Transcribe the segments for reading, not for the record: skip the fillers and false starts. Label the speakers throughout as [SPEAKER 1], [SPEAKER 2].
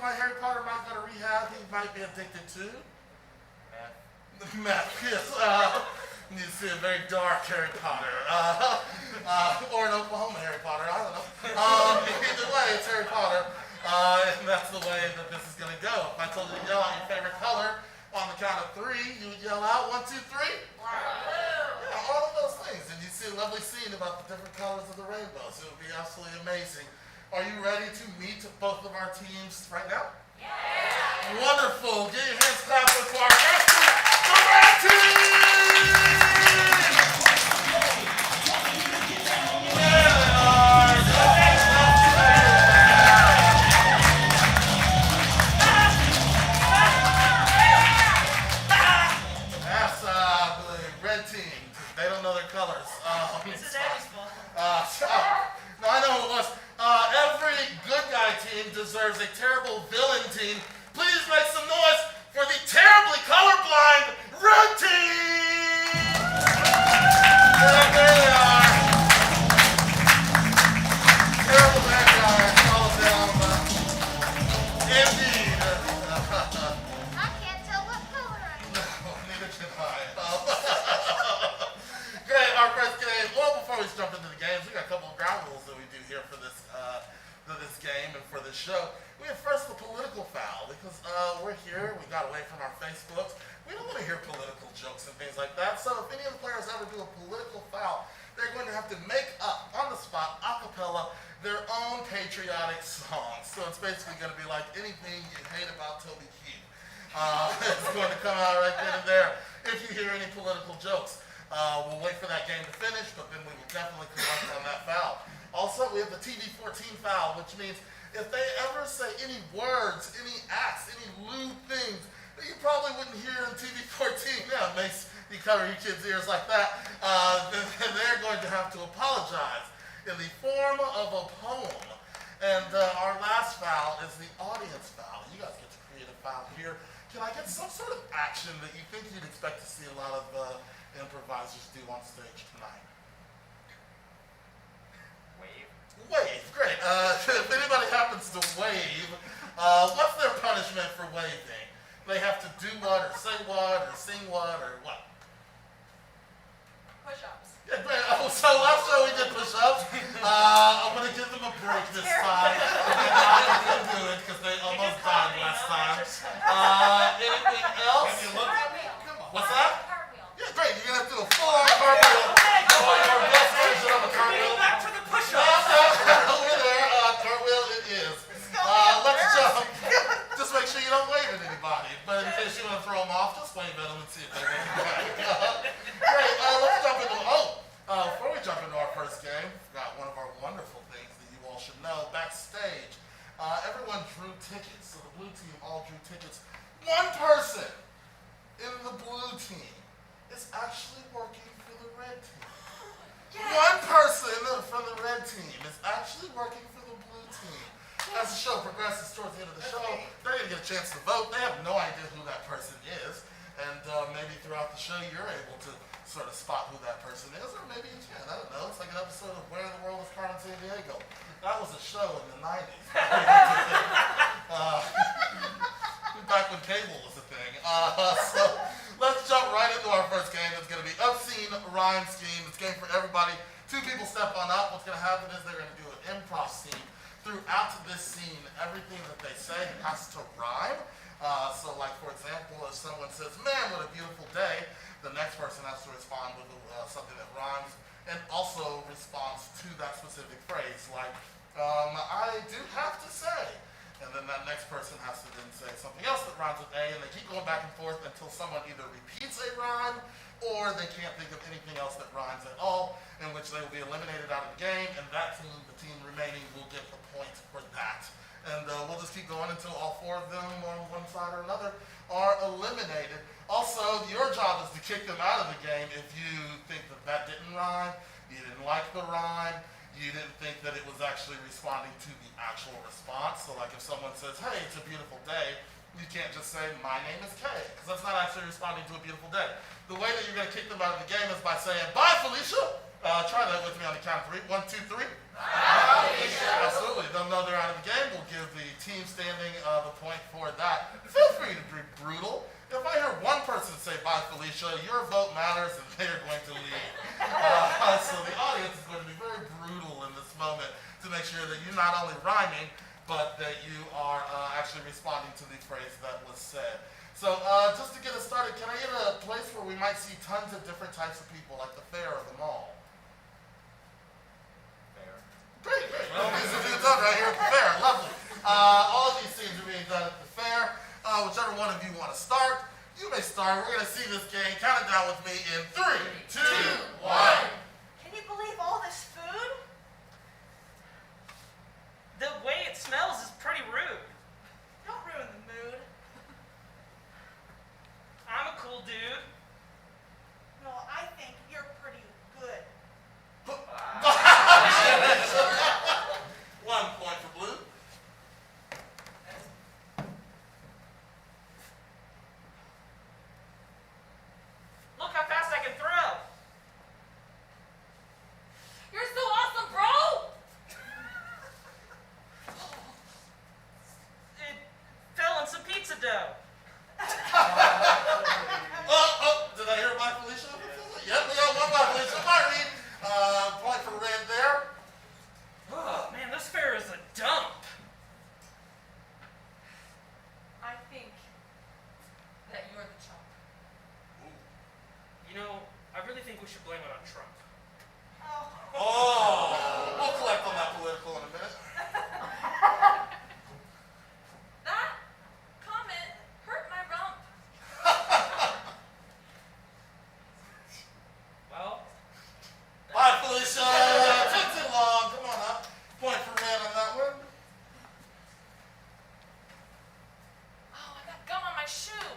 [SPEAKER 1] why Harry Potter might go to rehab? He might be addicted to meth. Yes. You see a very dark Harry Potter, or an Oklahoma Harry Potter. I don't know. Either way, it's Harry Potter, and that's the way that this is going to go. If I told you to yell out your favorite color on the count of 3, you would yell out 1, 2, 3. Yeah, all of those things, and you see a lovely scene about the different colors of the rainbows. It would be absolutely amazing. Are you ready to meet both of our teams right now? Yeah! Wonderful. Get your hands clapped for our first team, the red team! That's the red team. They don't know their colors.
[SPEAKER 2] This is Eddie's fault.
[SPEAKER 1] No, I know who it was. Every good guy team deserves a terrible villain team. Please make some noise for the terribly colorblind red team! There they are. Terrible bad guys, all of them. Indeed.
[SPEAKER 3] I can't tell what color I am.
[SPEAKER 1] No, neither can I. Great, our first game. Well, before we jump into the games, we got a couple of ground rules that we do here for this game and for this show. We have first the political foul, because we're here, we got away from our Facebooks. We don't want to hear political jokes and things like that, so if any of the players ever do a political foul, they're going to have to make up, on the spot, a cappella, their own patriotic song. So it's basically going to be like anything you hate about Toby Keith. It's going to come out right then and there if you hear any political jokes. We'll wait for that game to finish, but then we will definitely collect on that foul. Also, we have the TV-14 foul, which means if they ever say any words, any acts, any lewd things that you probably wouldn't hear on TV-14, yeah, it makes you cover your kids' ears like that, then they're going to have to apologize in the form of a poem. And our last foul is the audience foul. You guys get to create a foul here. Can I get some sort of action that you think you'd expect to see a lot of improvisers do on stage tonight? Wave, great. If anybody happens to wave, what's their punishment for waving? They have to do what, or say what, or sing what, or what?
[SPEAKER 2] Push-ups.
[SPEAKER 1] Yeah, great. Oh, so last show we did push-ups. I'm going to give them a break this time. They didn't do it because they almost died last time. Anything else? What's that? Yeah, great. You're going to have to do a full-on cartwheel. Your best version of a cartwheel.
[SPEAKER 2] Back for the push-ups.
[SPEAKER 1] Over there, cartwheel it is. Let's jump. Just make sure you don't wave at anybody. But in case you want to throw them off, just wave at them and see if they wave back. Great, let's jump into, before we jump into our first game, we've got one of our wonderful things that you all should know. Backstage, everyone drew tickets. So the blue team all drew tickets. One person in the blue team is actually working for the red team. One person from the red team is actually working for the blue team. As the show progresses towards the end of the show, they're going to get a chance to vote. They have no idea who that person is. And maybe throughout the show, you're able to sort of spot who that person is. Or maybe you can. I don't know. It's like an episode of Where in the World is Carmen Sandiego? That was a show in the 90s. Back when cable was a thing. So let's jump right into our first game. It's going to be Obscene Rhyme Scheme. It's a game for everybody. 2 people step on up. What's going to happen is they're going to do an improv scene. Throughout this scene, everything that they say has to rhyme. So like, for example, if someone says, "Man, what a beautiful day," the next person has to respond with something that rhymes and also responds to that specific phrase. Like, I do have to say. And then that next person has to then say something else that rhymes with A, and they keep going back and forth until someone either repeats a rhyme or they can't think of anything else that rhymes at all, in which they will be eliminated out of the game, and that team, the team remaining, will get the point for that. And we'll just keep going until all 4 of them on one side or another are eliminated. Also, your job is to kick them out of the game if you think that that didn't rhyme, you didn't like the rhyme, you didn't think that it was actually responding to the actual response. So like if someone says, "Hey, it's a beautiful day," you can't just say, "My name is Kay," because that's not actually responding to a beautiful day. The way that you're going to kick them out of the game is by saying, "Bye, Felicia." Try that with me on the count of 3. 1, 2, 3. Bye, Felicia. Absolutely. They'll know they're out of the game. We'll give the team standing the rhyming, but that you are actually responding to the phrase that was said. So just to get us started, can I get a place where we might see tons of different types of people, like the fair or the mall?
[SPEAKER 4] Fair.
[SPEAKER 1] Great. Well, these are being done right here at the fair. Lovely. All of these scenes are being done at the fair. Whichever one of you want to start, you may start. We're going to see this game. Count it down with me in 3, 2, 1.
[SPEAKER 2] Can you believe all this food? The way it smells is pretty rude. Don't ruin the mood. I'm a cool dude.
[SPEAKER 3] No, I think you're pretty good.
[SPEAKER 1] 1 point for blue.
[SPEAKER 2] Look how fast I can throw.
[SPEAKER 3] You're so awesome, bro!
[SPEAKER 2] It fell in some pizza dough.
[SPEAKER 1] Did I hear by Felicia? Yep, we got one by Felicia. Bye, Reed. Point for red there.
[SPEAKER 2] Oh, man, this fair is a dump.
[SPEAKER 3] I think that you're the chump.
[SPEAKER 2] You know, I really think we should blame it on Trump.
[SPEAKER 1] Oh, we'll collect on that political in a minute.
[SPEAKER 3] That comment hurt my rump.
[SPEAKER 2] Well,
[SPEAKER 1] Bye, Felicia. Took too long. Come on up. Point for red on that one.
[SPEAKER 3] Oh, I got gum on my shoe.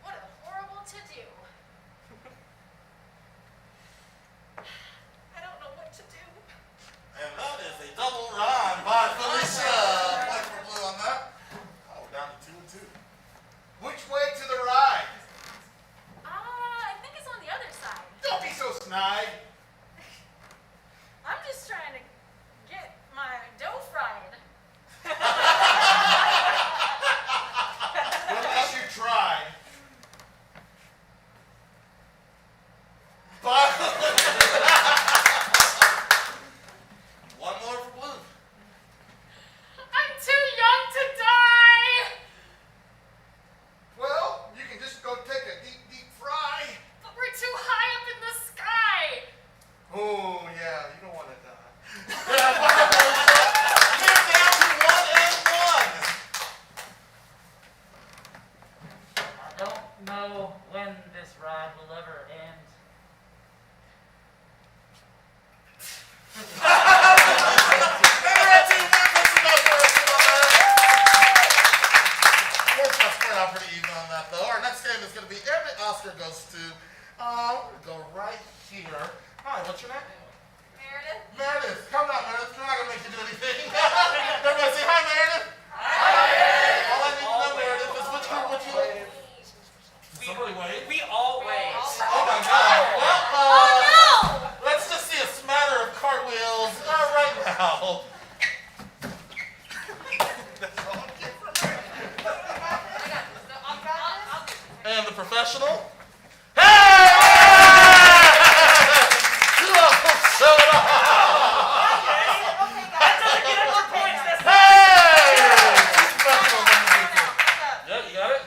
[SPEAKER 3] What a horrible to-do. I don't know what to do.
[SPEAKER 1] And that is a double rhyme by Felicia. Point for blue on that. Oh, we're down to 2 and 2.
[SPEAKER 4] Which way to the right?
[SPEAKER 3] I think it's on the other side.
[SPEAKER 4] Don't be so snide.
[SPEAKER 3] I'm just trying to get my dough fried.
[SPEAKER 4] Well, at least you tried.
[SPEAKER 1] Bye. One more for blue.
[SPEAKER 3] I'm too young to die.
[SPEAKER 4] Well, you can just go take a deep, deep fry.
[SPEAKER 3] But we're too high up in the sky.
[SPEAKER 4] Oh, yeah, you don't want to die.
[SPEAKER 1] Yeah, bye, Felicia. We're down to 1 and 1.
[SPEAKER 5] I don't know when this ride will ever end.
[SPEAKER 1] Out pretty even on that though. Our next game is going to be every Oscar goes to. We're going to go right here. Hi, what's your name?
[SPEAKER 3] Meredith?
[SPEAKER 1] Meredith. Come on, Meredith. We're not going to make you do anything. Everybody say hi, Meredith.
[SPEAKER 3] Hi.
[SPEAKER 1] All I need to know, Meredith, is which group would you like? Somebody wave.
[SPEAKER 2] we always.
[SPEAKER 1] Oh my God. Well,
[SPEAKER 3] Oh no!
[SPEAKER 1] let's just see a smatter of cartwheels right now. That's all I'm getting from her. And the professional. Hey! You almost showed up.
[SPEAKER 2] That doesn't get extra points. That's not.
[SPEAKER 1] Hey! She's professional. Yeah, you got it?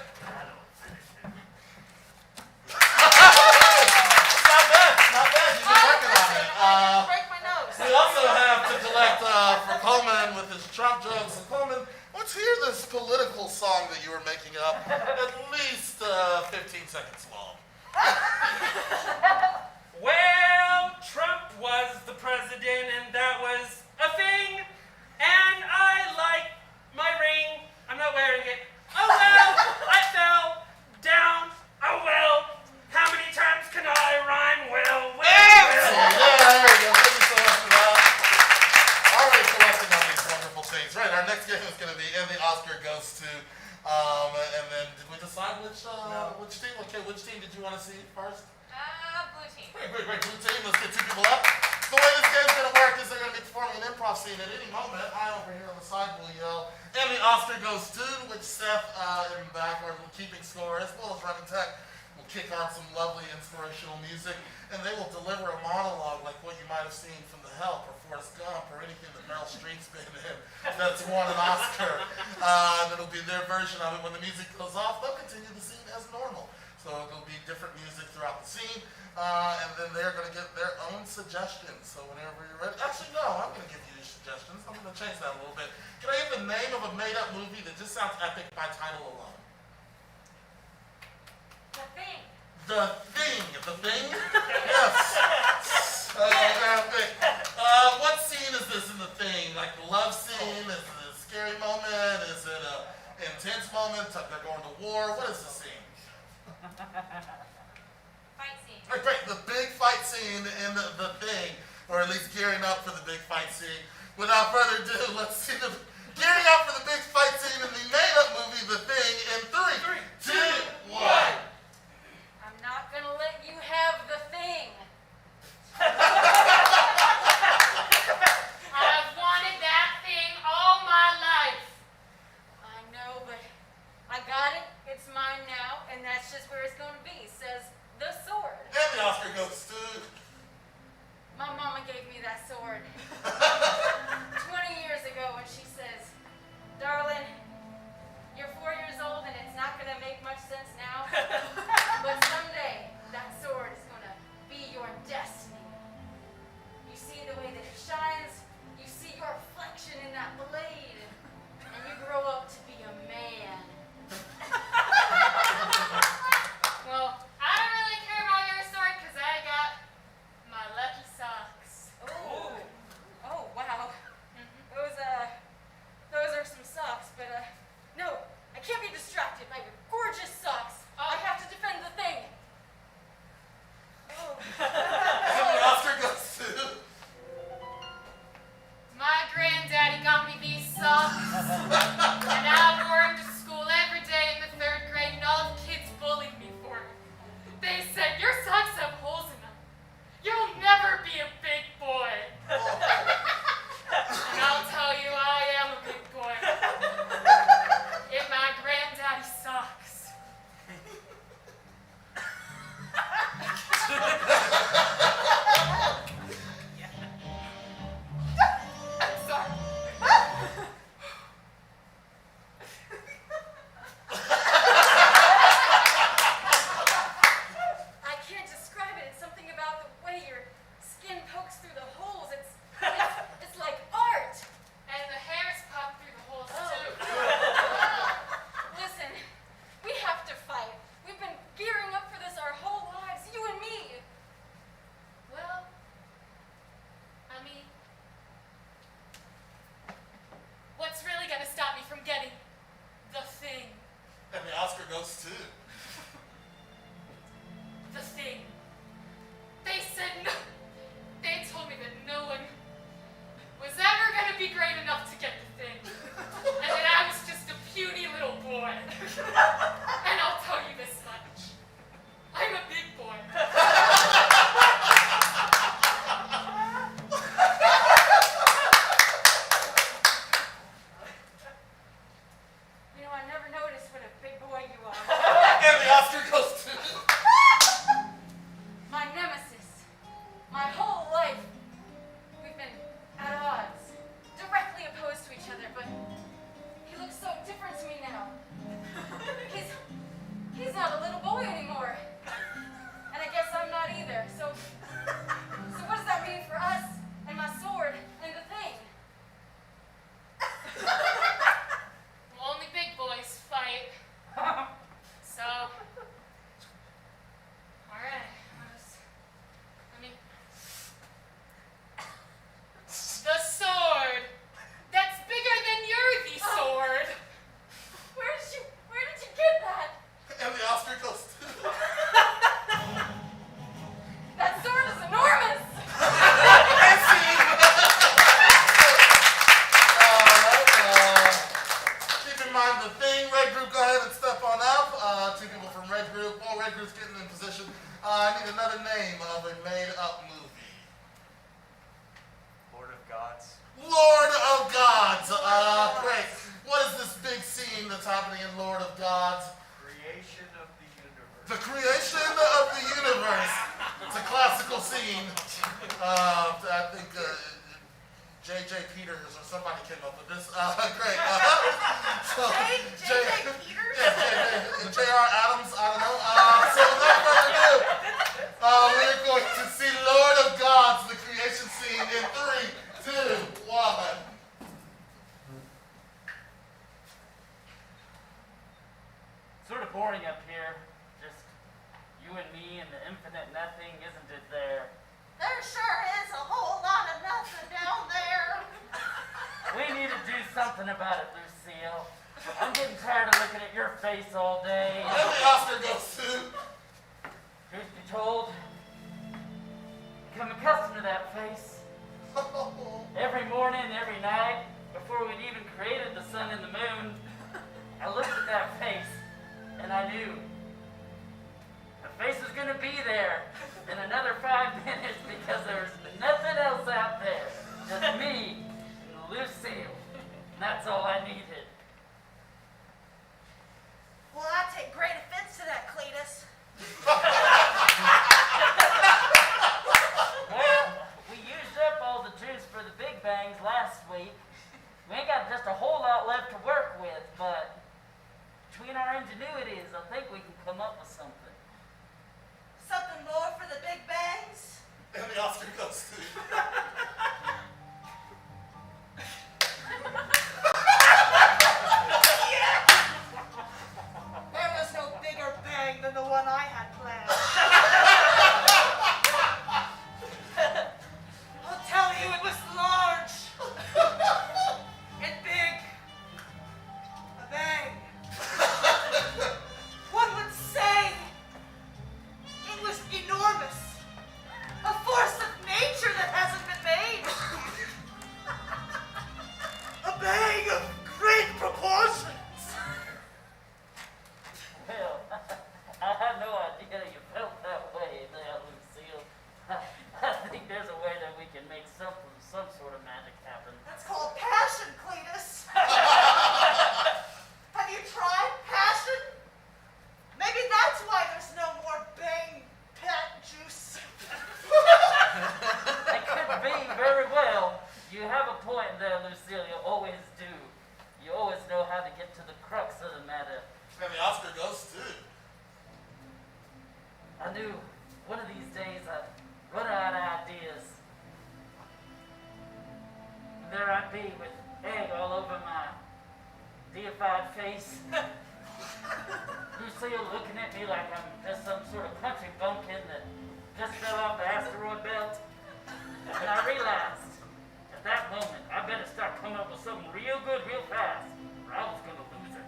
[SPEAKER 1] Not bad. You've been working on it.
[SPEAKER 3] Break my nose.
[SPEAKER 1] We also have to collect for Coleman with his Trump jokes. And Coleman, let's hear this political song that you were making up, at least 15 seconds long.
[SPEAKER 2] Well, Trump was the president, and that was a thing. And I like my ring. I'm not wearing it. Oh well, I fell down. Oh well, how many times can I rhyme? Well.
[SPEAKER 1] Yeah, there you go. Thank you so much for that. Already collecting all these wonderful things. Right, our next game is going to be And the Oscar Goes to. And then did we decide which team? Okay, which team did you want to see first?
[SPEAKER 3] Blue team.
[SPEAKER 1] Great. Blue team. Let's get 2 people up. The way this game's going to work is they're going to be performing an improv scene at any moment. I over here on the side will yell, and the Oscar goes to, which Seth in the back are keeping score, as well as running tech will kick on some lovely inspirational music, and they will deliver a monologue like what you might have seen from The Help or Forrest Gump or anything that Meryl Streep's been in that's won an Oscar. And it'll be their version of it. When the music goes off, they'll continue the scene as normal. So it'll be different music throughout the scene, and then they're going to get their own suggestions. So whenever you're ready, actually no, I'm going to give you your suggestions. I'm going to change that a little bit. Can I get the name of a made-up movie that just sounds epic by title alone?
[SPEAKER 3] The Thing.
[SPEAKER 1] The Thing. The Thing? Yes. Epic. What scene is this in The Thing? Like the love scene? Is it a scary moment? Is it an intense moment? Like they're going to war? What is the scene?
[SPEAKER 3] Fight scene.
[SPEAKER 1] Right, the big fight scene in the Thing, or at least gearing up for the big fight scene. Without further ado, let's see the gearing up for the big fight scene in the made-up movie The Thing in 3, 2, 1.
[SPEAKER 3] I'm not gonna let you have the thing. I've wanted that thing all my life. I know, but I got it. It's mine now, and that's just where it's gonna be, says the sword.
[SPEAKER 1] And the Oscar goes to...
[SPEAKER 3] My mama gave me that sword 20 years ago, and she says, darling, you're 4 years old and it's not gonna make much sense now, but someday that sword is gonna be your destiny. You see the way that it shines, you see your reflection in that blade, and you grow up to be a man. Well, I don't really care about your sword because I got my lucky socks.
[SPEAKER 2] Ooh.
[SPEAKER 3] Oh, wow. Those are some socks, but no, I can't be distracted by your gorgeous socks. I have to defend the thing. Oh.
[SPEAKER 1] And the Oscar goes to...
[SPEAKER 3] My granddaddy got me these socks, and I wore them to school every day in the 3rd grade, and all the kids bullied me for it. They said, your socks have holes in them. You'll never be a big boy. And I'll tell you, I am a big boy. In my granddaddy's socks. I'm sorry. I can't describe it. It's something about the way your skin pokes through the holes. It's like art. And the hairs pop through the holes too. Listen, we have to fight. We've been gearing up for this our whole lives, you and me. Well, I mean, what's really gonna stop me from getting the thing?
[SPEAKER 1] And the Oscar goes to...
[SPEAKER 3] The thing. They said no. They told me that no one was ever gonna be great enough to get the thing. And that I was just a puny little boy. And I'll tell you this much. I'm a big boy. You know, I never noticed what a big boy you are.
[SPEAKER 1] And the Oscar goes to...
[SPEAKER 3] My nemesis. My whole life, we've been at odds, directly opposed to each other, but he looks so different to me now. He's not a little boy anymore. And I guess I'm not either. So what does that mean for us and my sword and the thing? Well, only big boys fight. So, all right. The sword. That's bigger than you're the sword. Where did you get that?
[SPEAKER 1] And the Oscar goes to...
[SPEAKER 3] That sword is enormous.
[SPEAKER 1] And scene! Keep in mind The Thing. Red group, go ahead and step on up. 2 people from red group. All red groups getting in position. I need another name of a made-up movie.
[SPEAKER 6] Lord of Gods.
[SPEAKER 1] Lord of Gods. Great. What is this big scene that's happening in Lord of Gods?
[SPEAKER 6] Creation of the universe.
[SPEAKER 1] The creation of the universe. It's a classical scene. I think J.J. Peters or somebody came up with this. Great. So,
[SPEAKER 3] J.J. Peters?
[SPEAKER 1] Yes, J.R. Adams, I don't know. So without further ado, we're going to see Lord of Gods, the creation scene in 3, 2, 1.
[SPEAKER 5] Sort of boring up here. Just you and me and the infinite nothing, isn't it there?
[SPEAKER 3] There sure is a whole lot of nothing down there.
[SPEAKER 5] We need to do something about it, Lucille. I'm getting tired of looking at your face all day.
[SPEAKER 1] And the Oscar goes to...
[SPEAKER 5] Truth be told, become accustomed to that face. Every morning, every night, before we'd even created the sun and the moon, I looked at that face, and I knew the face was going to be there in another 5 minutes because there was nothing else out there. Just me and Lucille. And that's all I needed.
[SPEAKER 3] Well, I take great offense to that, Cletus.
[SPEAKER 5] Well, we used up all the juice for the Big Bangs last week. We ain't got just a whole lot left to work with, but between our ingenuities, I think we can come up with something.
[SPEAKER 3] Something more for the Big Bangs?
[SPEAKER 1] And the Oscar goes to...
[SPEAKER 3] There was no bigger bang than the one I had planned. I'll tell you, it was large and big. A bang. One would say it was enormous. A force of nature that hasn't been made. A bang of great proportions.
[SPEAKER 5] Well, I had no idea you felt that way there, Lucille. I think there's a way that we can make some sort of magic happen.
[SPEAKER 3] That's called passion, Cletus. Have you tried passion? Maybe that's why there's no more bang pat juice.
[SPEAKER 5] It could be very well. You have a point there, Lucille. You always do. You always know how to get to the crux of the matter.
[SPEAKER 1] And the Oscar goes to...
[SPEAKER 5] I knew one of these days I'd run out of ideas. And there I'd be with egg all over my deified face. Lucille looking at me like I'm just some sort of country bumpkin that just fell off the asteroid belt. And I realized at that moment I better start coming up with something real good real fast, or I was going to lose it.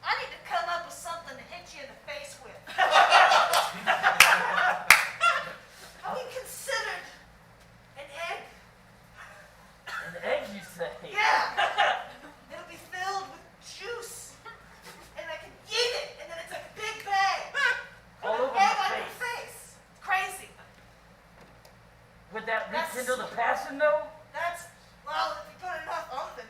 [SPEAKER 3] I need to come up with something to hit you in the face with. Have you considered an egg?
[SPEAKER 5] An egg, you say?
[SPEAKER 3] Yeah. It'll be filled with juice. And I can eat it, and then it's like a big bang.
[SPEAKER 5] All over
[SPEAKER 3] Egg
[SPEAKER 5] my
[SPEAKER 3] on your
[SPEAKER 5] face.
[SPEAKER 3] face. It's crazy.
[SPEAKER 5] Would that
[SPEAKER 3] That's-
[SPEAKER 5] rekindle the passion, though?
[SPEAKER 3] That's, well, if you put enough oomph in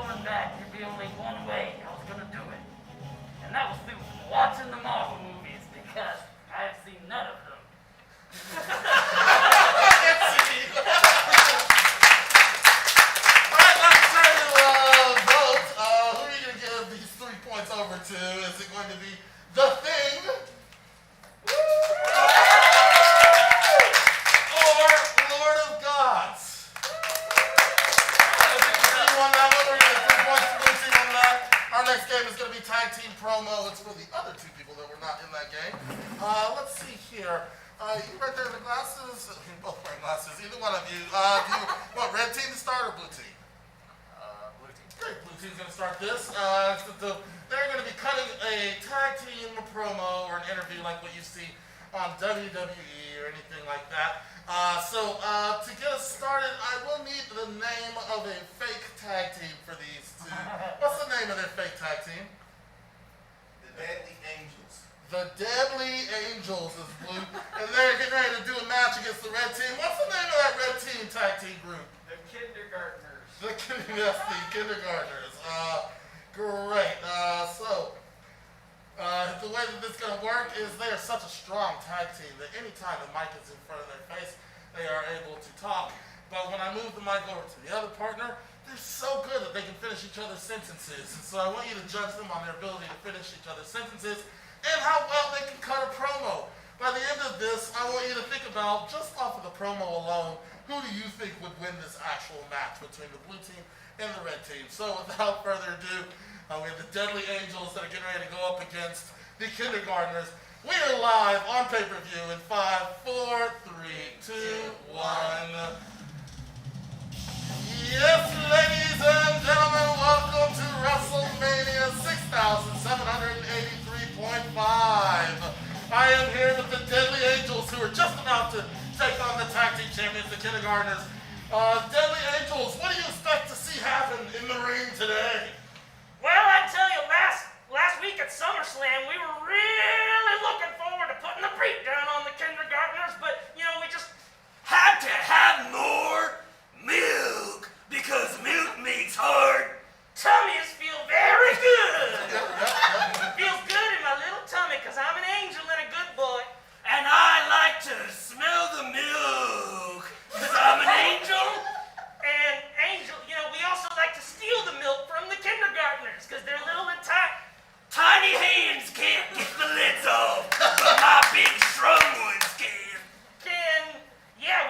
[SPEAKER 5] going back, there'd be only one way I was gonna do it. And that was through watching the Marvel movies, because I have seen none of them.
[SPEAKER 1] Alright, let's try to vote. Who are you going to give these 3 points over to? Is it going to be The Thing? Or Lord of Gods? You won that one. We're going to get 3 points for Blue Team on that. Our next game is going to be Tag Team Promo. It's for the other 2 people that were not in that game. Let's see here. You right there in the glasses? You're both wearing glasses. Either one of you. Do you want red team to start or blue team?
[SPEAKER 4] Blue team.
[SPEAKER 1] Great. Blue team's going to start this. They're going to be cutting a tag team promo or an interview like what you see on WWE or anything like that. To get us started, I will need the name of a fake tag team for these 2. What's the name of their fake tag team?
[SPEAKER 4] The Deadly Angels.
[SPEAKER 1] The Deadly Angels is blue, and they're getting ready to do a match against the red team. What's the name of that red team tag team group?
[SPEAKER 4] The Kindergartners.
[SPEAKER 1] Yes, the Kindergartners. Great. The way that this is going to work is they are such a strong tag team that anytime the mic is in front of their face, they are able to talk. But when I move the mic over to the other partner, they're so good that they can finish each other's sentences. And so I want you to judge them on their ability to finish each other's sentences and how well they can cut a promo. By the end of this, I want you to think about, just off of the promo alone, who do you think would win this actual match between the blue team and the red team? So without further ado, we have the Deadly Angels that are getting ready to go up against the Kindergartners. We are live on pay-per-view in 5, 4, 3, 2, 1. Yes, ladies and gentlemen, welcome to WrestleMania 6,783.5. I am here with the Deadly Angels, who are just about to take on the tag team champions, the Kindergartners. Deadly Angels, what do you expect to see happen in the ring today?
[SPEAKER 2] Well, I tell you, last week at SummerSlam, we were really looking forward to putting the beat down on the Kindergartners, but, we just
[SPEAKER 6] had to have more milk because milk makes hard
[SPEAKER 2] tummies feel very good. Feels good in my little tummy because I'm an angel and a good boy.
[SPEAKER 6] and I like to smell the milk because I'm an angel.
[SPEAKER 2] And angel, we also like to steal the milk from the Kindergartners because they're little and
[SPEAKER 6] Tiny hands can't get the lids off, but my big strong ones can.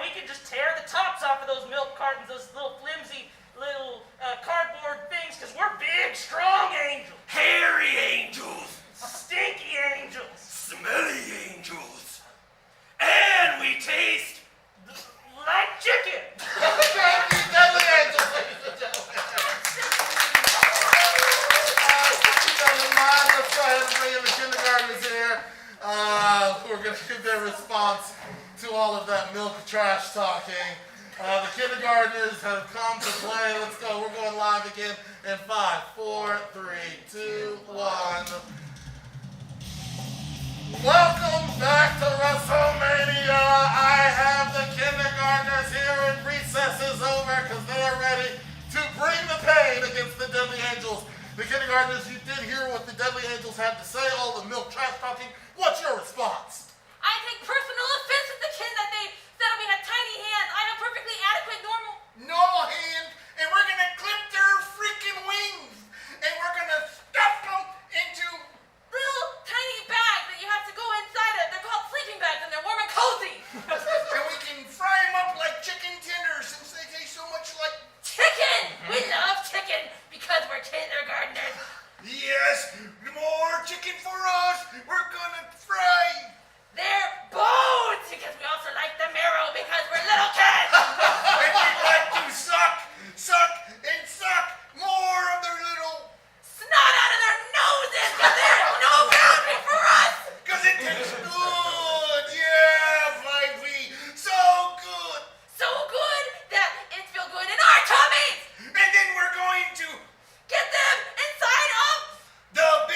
[SPEAKER 2] We could just tear the tops off of those milk cartons, those little flimsy little cardboard things, because we're big, strong angels.
[SPEAKER 6] Hairy angels,
[SPEAKER 2] Stinky angels.
[SPEAKER 6] smelly angels, and we taste
[SPEAKER 2] Like chicken.
[SPEAKER 1] Thank you, Deadly Angels, ladies and gentlemen. Keep that in mind. Let's go ahead and bring in the Kindergartners here, who are going to give their response to all of that milk trash talking. The Kindergartners have come to play. Let's go. We're going live again in 5, 4, 3, 2, 1. Welcome back to WrestleMania. I have the Kindergartners here, and recess is over because they are ready to bring the pain against the Deadly Angels. The Kindergartners, you did hear what the Deadly Angels had to say, all the milk trash talking. What's your response?
[SPEAKER 3] I take personal offense with the kid that they said we had tiny hands. I have perfectly adequate
[SPEAKER 4] Normal hand, and we're gonna clip their freaking wings, and we're gonna stuff them into.
[SPEAKER 3] little tiny bags that you have to go inside of. They're called sleeping bags and they're warm and cozy.
[SPEAKER 4] And we can fry them up like chicken tenders since they taste so much like.
[SPEAKER 3] Chicken! We love chicken because we're Kindergartners.
[SPEAKER 4] Yes, more chicken for us. We're gonna fry.
[SPEAKER 3] They're bones because we also like the marrow because we're little kids.
[SPEAKER 4] And we'd like to suck more of their little.
[SPEAKER 3] Snot out of their noses because there's no boundary for us.
[SPEAKER 4] Cause it tastes good. Yeah, 5V. So good.
[SPEAKER 3] So good that it feels good in our tummies.
[SPEAKER 4] And then we're going to
[SPEAKER 3] Get them inside of
[SPEAKER 4] the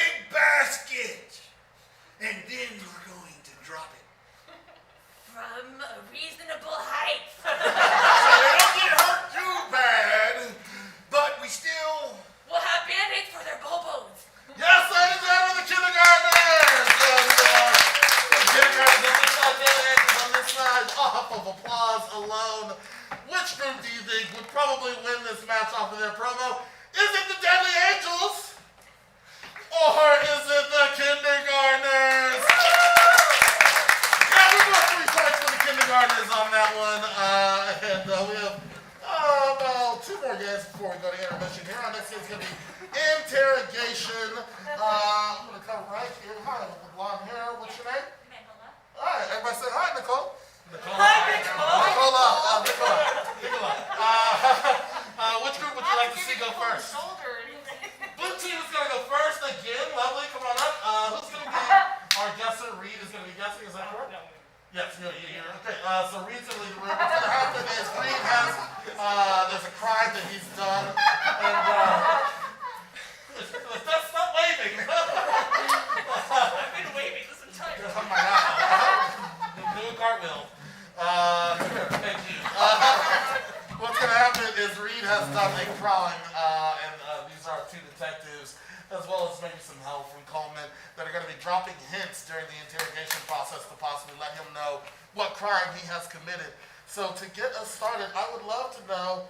[SPEAKER 1] interrogation. I'm gonna come right here. Hi, with the blonde hair. What's your name? Hi, everybody say hi, Nicole.
[SPEAKER 2] Hi, Nicole.
[SPEAKER 1] Nicola. Which group would you like to see go first? Blue team is gonna go first again. Lovely, come on up. Who's gonna be our guesser? Reed is gonna be guessing. Is that correct? Yes, you're. Okay, so Reed's gonna lead the room. What's gonna happen is Reed has, there's a crime that he's done, and stop waving.
[SPEAKER 2] I've been waving this entire time.
[SPEAKER 1] Oh my God. Do a cartwheel. Thank you. What's gonna happen is Reed has done a crime, and these are two detectives, as well as maybe some help from Coleman, that are going to be dropping hints during the interrogation process to possibly let him know what crime he has committed. So to get us started, I would love to know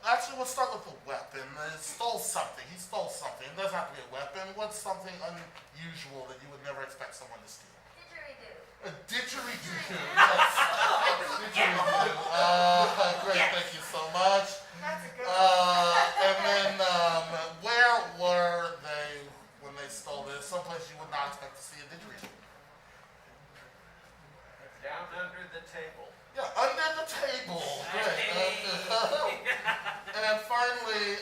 [SPEAKER 1] actually, let's start with the weapon. He stole something. It doesn't have to be a weapon. What's something unusual that you would never expect someone to steal? A didgeridoo. Yes. Didgeridoo. Great, thank you so much.
[SPEAKER 3] That's a good one.
[SPEAKER 1] And then, where were they when they stole this? Someplace you would not expect to see a didgeridoo.
[SPEAKER 7] Down under the table.
[SPEAKER 1] Yeah, under the table. Great. And finally,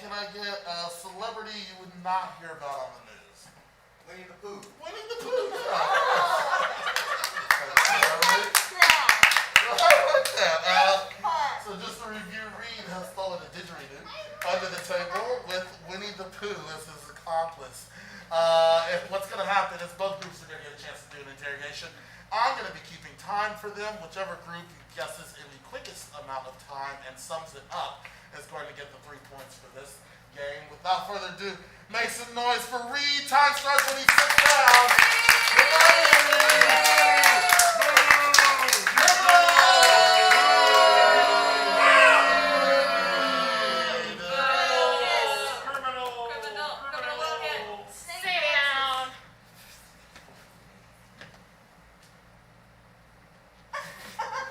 [SPEAKER 1] can I get a celebrity you would not hear about on the news?
[SPEAKER 7] Winnie the Pooh.
[SPEAKER 1] Winnie the Pooh. So just to review, Reed has stolen a didgeridoo under the table with Winnie the Pooh as his accomplice. And what's going to happen is both groups are going to get a chance to do an interrogation. I'm going to be keeping time for them. Whichever group guesses in the quickest amount of time and sums it up is going to get the 3 points for this game. Without further ado, make some noise for Reed. Time starts when he sits down.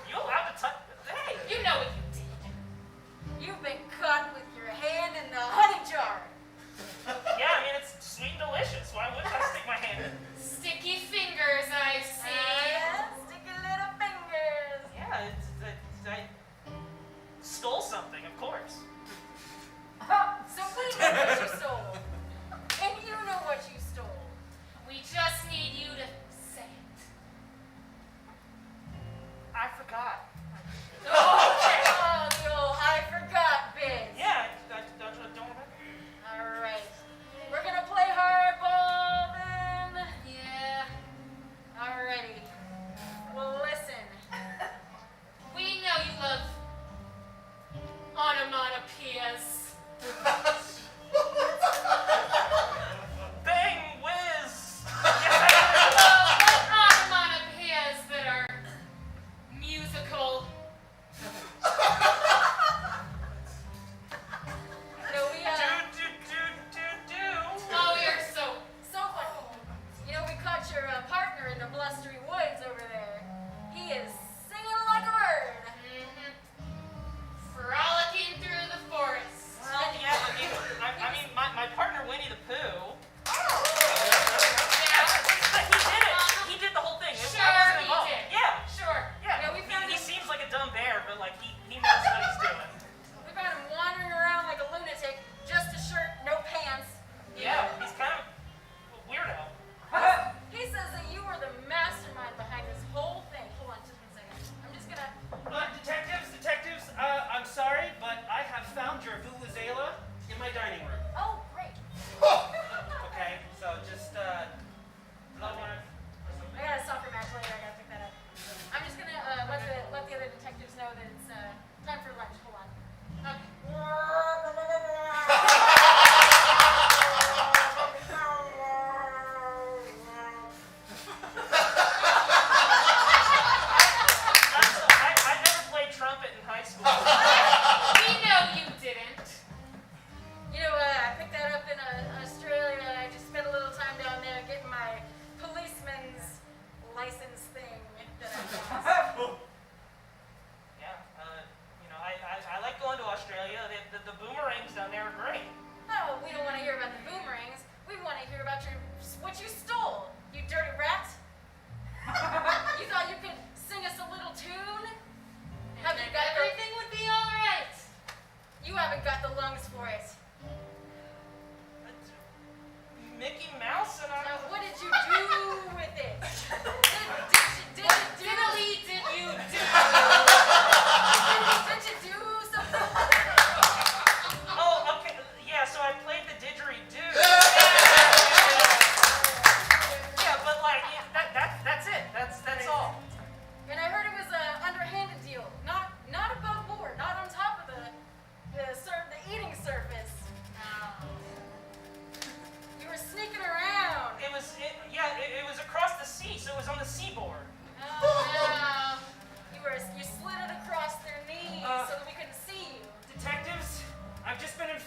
[SPEAKER 2] You allowed to touch? Hey.
[SPEAKER 3] You know what you did. You've been caught with your hand in the honey jar.
[SPEAKER 2] Yeah, I mean, it's sweet and delicious. Why wouldn't I stick my hand in?
[SPEAKER 3] Sticky fingers, I see.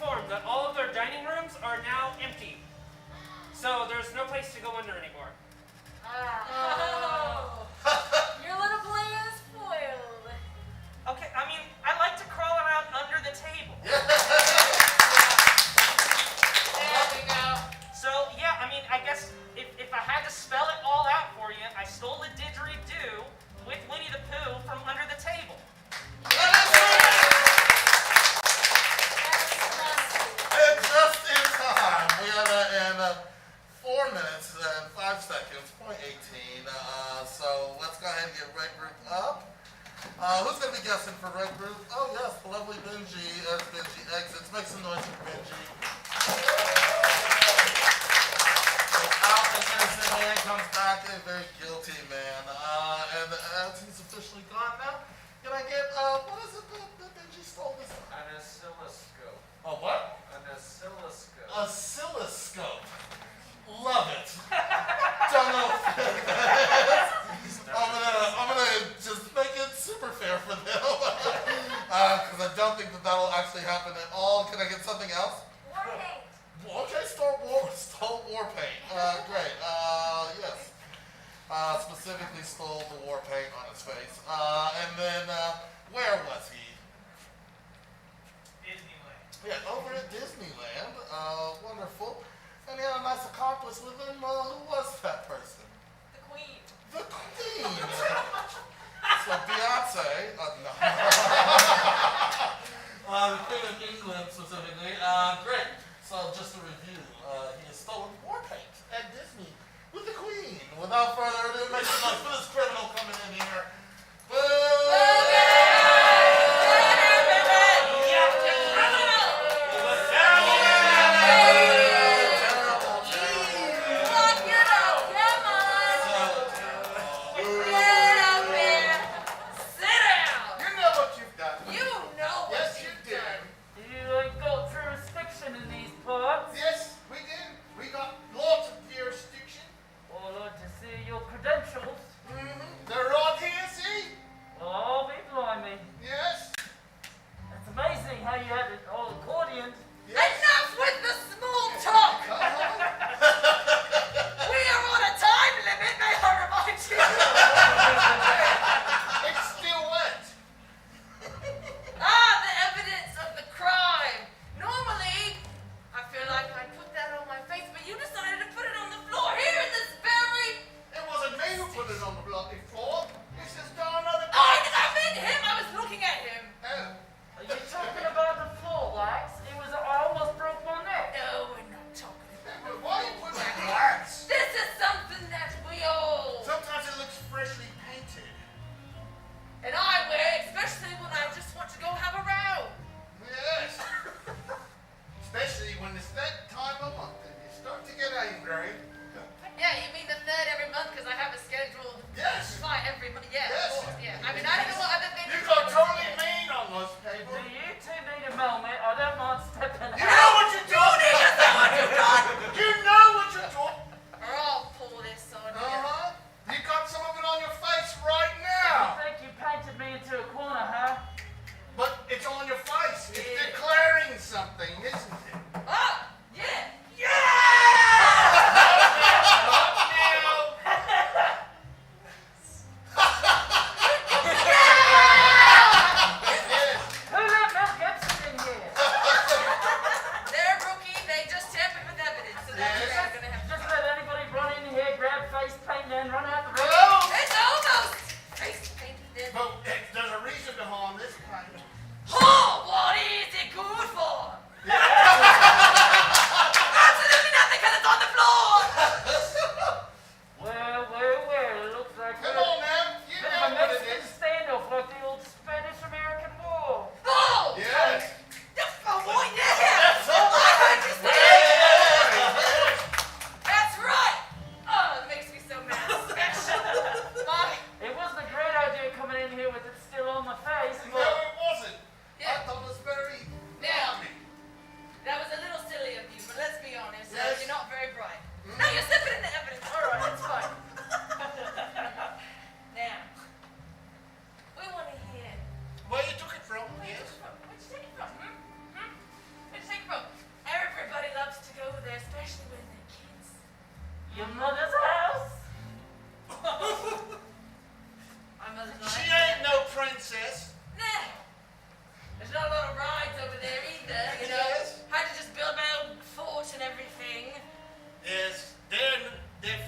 [SPEAKER 2] informed that all of their dining rooms are now empty. So there's no place to go under anymore.
[SPEAKER 3] Oh. Your little plan is spoiled.
[SPEAKER 2] Okay, I mean, I like to crawl around under the table.
[SPEAKER 3] There we go.
[SPEAKER 2] So, yeah, I mean, I guess if I had to spell it all out for you, I stole a didgeridoo with Winnie the Pooh from under the table.
[SPEAKER 1] And just in time. We have in 4 minutes and 5 seconds, point 18. So let's go ahead and get Red Group up. Who's going to be guessing for Red Group? Oh, yes, the lovely Benji as Benji exits. Make some noise for Benji. Out the innocent man comes back a very guilty man. And as he's officially gone now, can I get, what is it that Benji stole this time?
[SPEAKER 7] An oscilloscope.
[SPEAKER 1] A what?
[SPEAKER 7] An oscilloscope.
[SPEAKER 1] Oscilloscope. Love it. Don't know. I'm gonna just make it super fair for them. Because I don't think that'll actually happen at all. Can I get something else?
[SPEAKER 3] War paint.
[SPEAKER 1] Okay, stole war paint. Great. Yes. Specifically stole the war paint on his face. And then, where was he?
[SPEAKER 2] Disneyland.
[SPEAKER 1] Yeah, over at Disneyland. Wonderful. And he had a nice accomplice with him. Who was that person?
[SPEAKER 3] The queen.
[SPEAKER 1] The Queen. So Beyonce. No. The Queen of England specifically. Great. So just to review, he has stolen war paint at Disney with the Queen. Without further ado, make some noise for this criminal coming in here.
[SPEAKER 4] You know what you've done.
[SPEAKER 3] You know what
[SPEAKER 4] Yes, you
[SPEAKER 3] you've
[SPEAKER 4] did.
[SPEAKER 3] done.
[SPEAKER 5] You ain't got jurisdiction in these parts.
[SPEAKER 4] Yes, we did. We got lots of jurisdiction.
[SPEAKER 5] Well, I'd like to see your credentials.
[SPEAKER 4] They're right here, see?
[SPEAKER 5] Well, I'll be blimey.
[SPEAKER 4] Yes.
[SPEAKER 5] It's amazing how you had it all accordioned.
[SPEAKER 4] Yes.
[SPEAKER 3] Enough with the small talk. We are on a time limit, may I remind you.
[SPEAKER 4] It's still wet.
[SPEAKER 3] The evidence of the crime. Normally, I feel like I'd put that on my face, but you decided to put it on the floor here in this very...
[SPEAKER 4] It wasn't me who put it on the bloody floor. This is darn other
[SPEAKER 3] Oh, I meant him. I was looking at him.
[SPEAKER 5] Are you talking about the floor wax? I almost broke my neck.
[SPEAKER 3] No, we're not talking about
[SPEAKER 4] Why you put that wax?
[SPEAKER 3] this is something that we all...
[SPEAKER 4] Sometimes it looks freshly painted.
[SPEAKER 3] And I wear, especially when I just want to go have a row.
[SPEAKER 4] Yes. Especially when it's that time of month and you start to get angry.
[SPEAKER 3] Yeah, you mean the third every month because I have a scheduled
[SPEAKER 4] Yes.
[SPEAKER 3] fight every month. Yeah,
[SPEAKER 4] Yes.
[SPEAKER 3] of course, yeah. I mean, I don't know what other things
[SPEAKER 4] You
[SPEAKER 3] you're
[SPEAKER 4] got
[SPEAKER 3] doing.
[SPEAKER 4] totally mean on those
[SPEAKER 5] Do
[SPEAKER 4] people.
[SPEAKER 5] you two need a moment? I don't mind stepping
[SPEAKER 4] You
[SPEAKER 5] out.
[SPEAKER 4] know what you're doing? You know what you're doing?
[SPEAKER 3] Or I'll pull this on you.
[SPEAKER 4] Uh-huh. You got some of it on your face right
[SPEAKER 5] You
[SPEAKER 4] now.
[SPEAKER 5] think you painted me into a corner, huh?
[SPEAKER 4] But it's on your face. It's declaring something, isn't it?
[SPEAKER 3] Oh, yeah.
[SPEAKER 5] Who let Mel Gibson in here?
[SPEAKER 3] They're rookie. They just tampered with evidence, so that's
[SPEAKER 4] Yes.
[SPEAKER 3] what I'm gonna have to.
[SPEAKER 5] Just let anybody run in here, grab face paint, and run out the room.
[SPEAKER 4] Hello?
[SPEAKER 3] It's almost face painted.
[SPEAKER 4] But there's a reason behind this paint.
[SPEAKER 3] Oh, what is it good for?
[SPEAKER 4] Yeah.
[SPEAKER 5] Your mother's house?
[SPEAKER 3] My mother's not.
[SPEAKER 4] She ain't no princess.
[SPEAKER 3] Nah. There's not a lot of rides over there either, you know.
[SPEAKER 4] Yes.
[SPEAKER 3] Had to just build my own fort and everything.
[SPEAKER 4] Yes, they're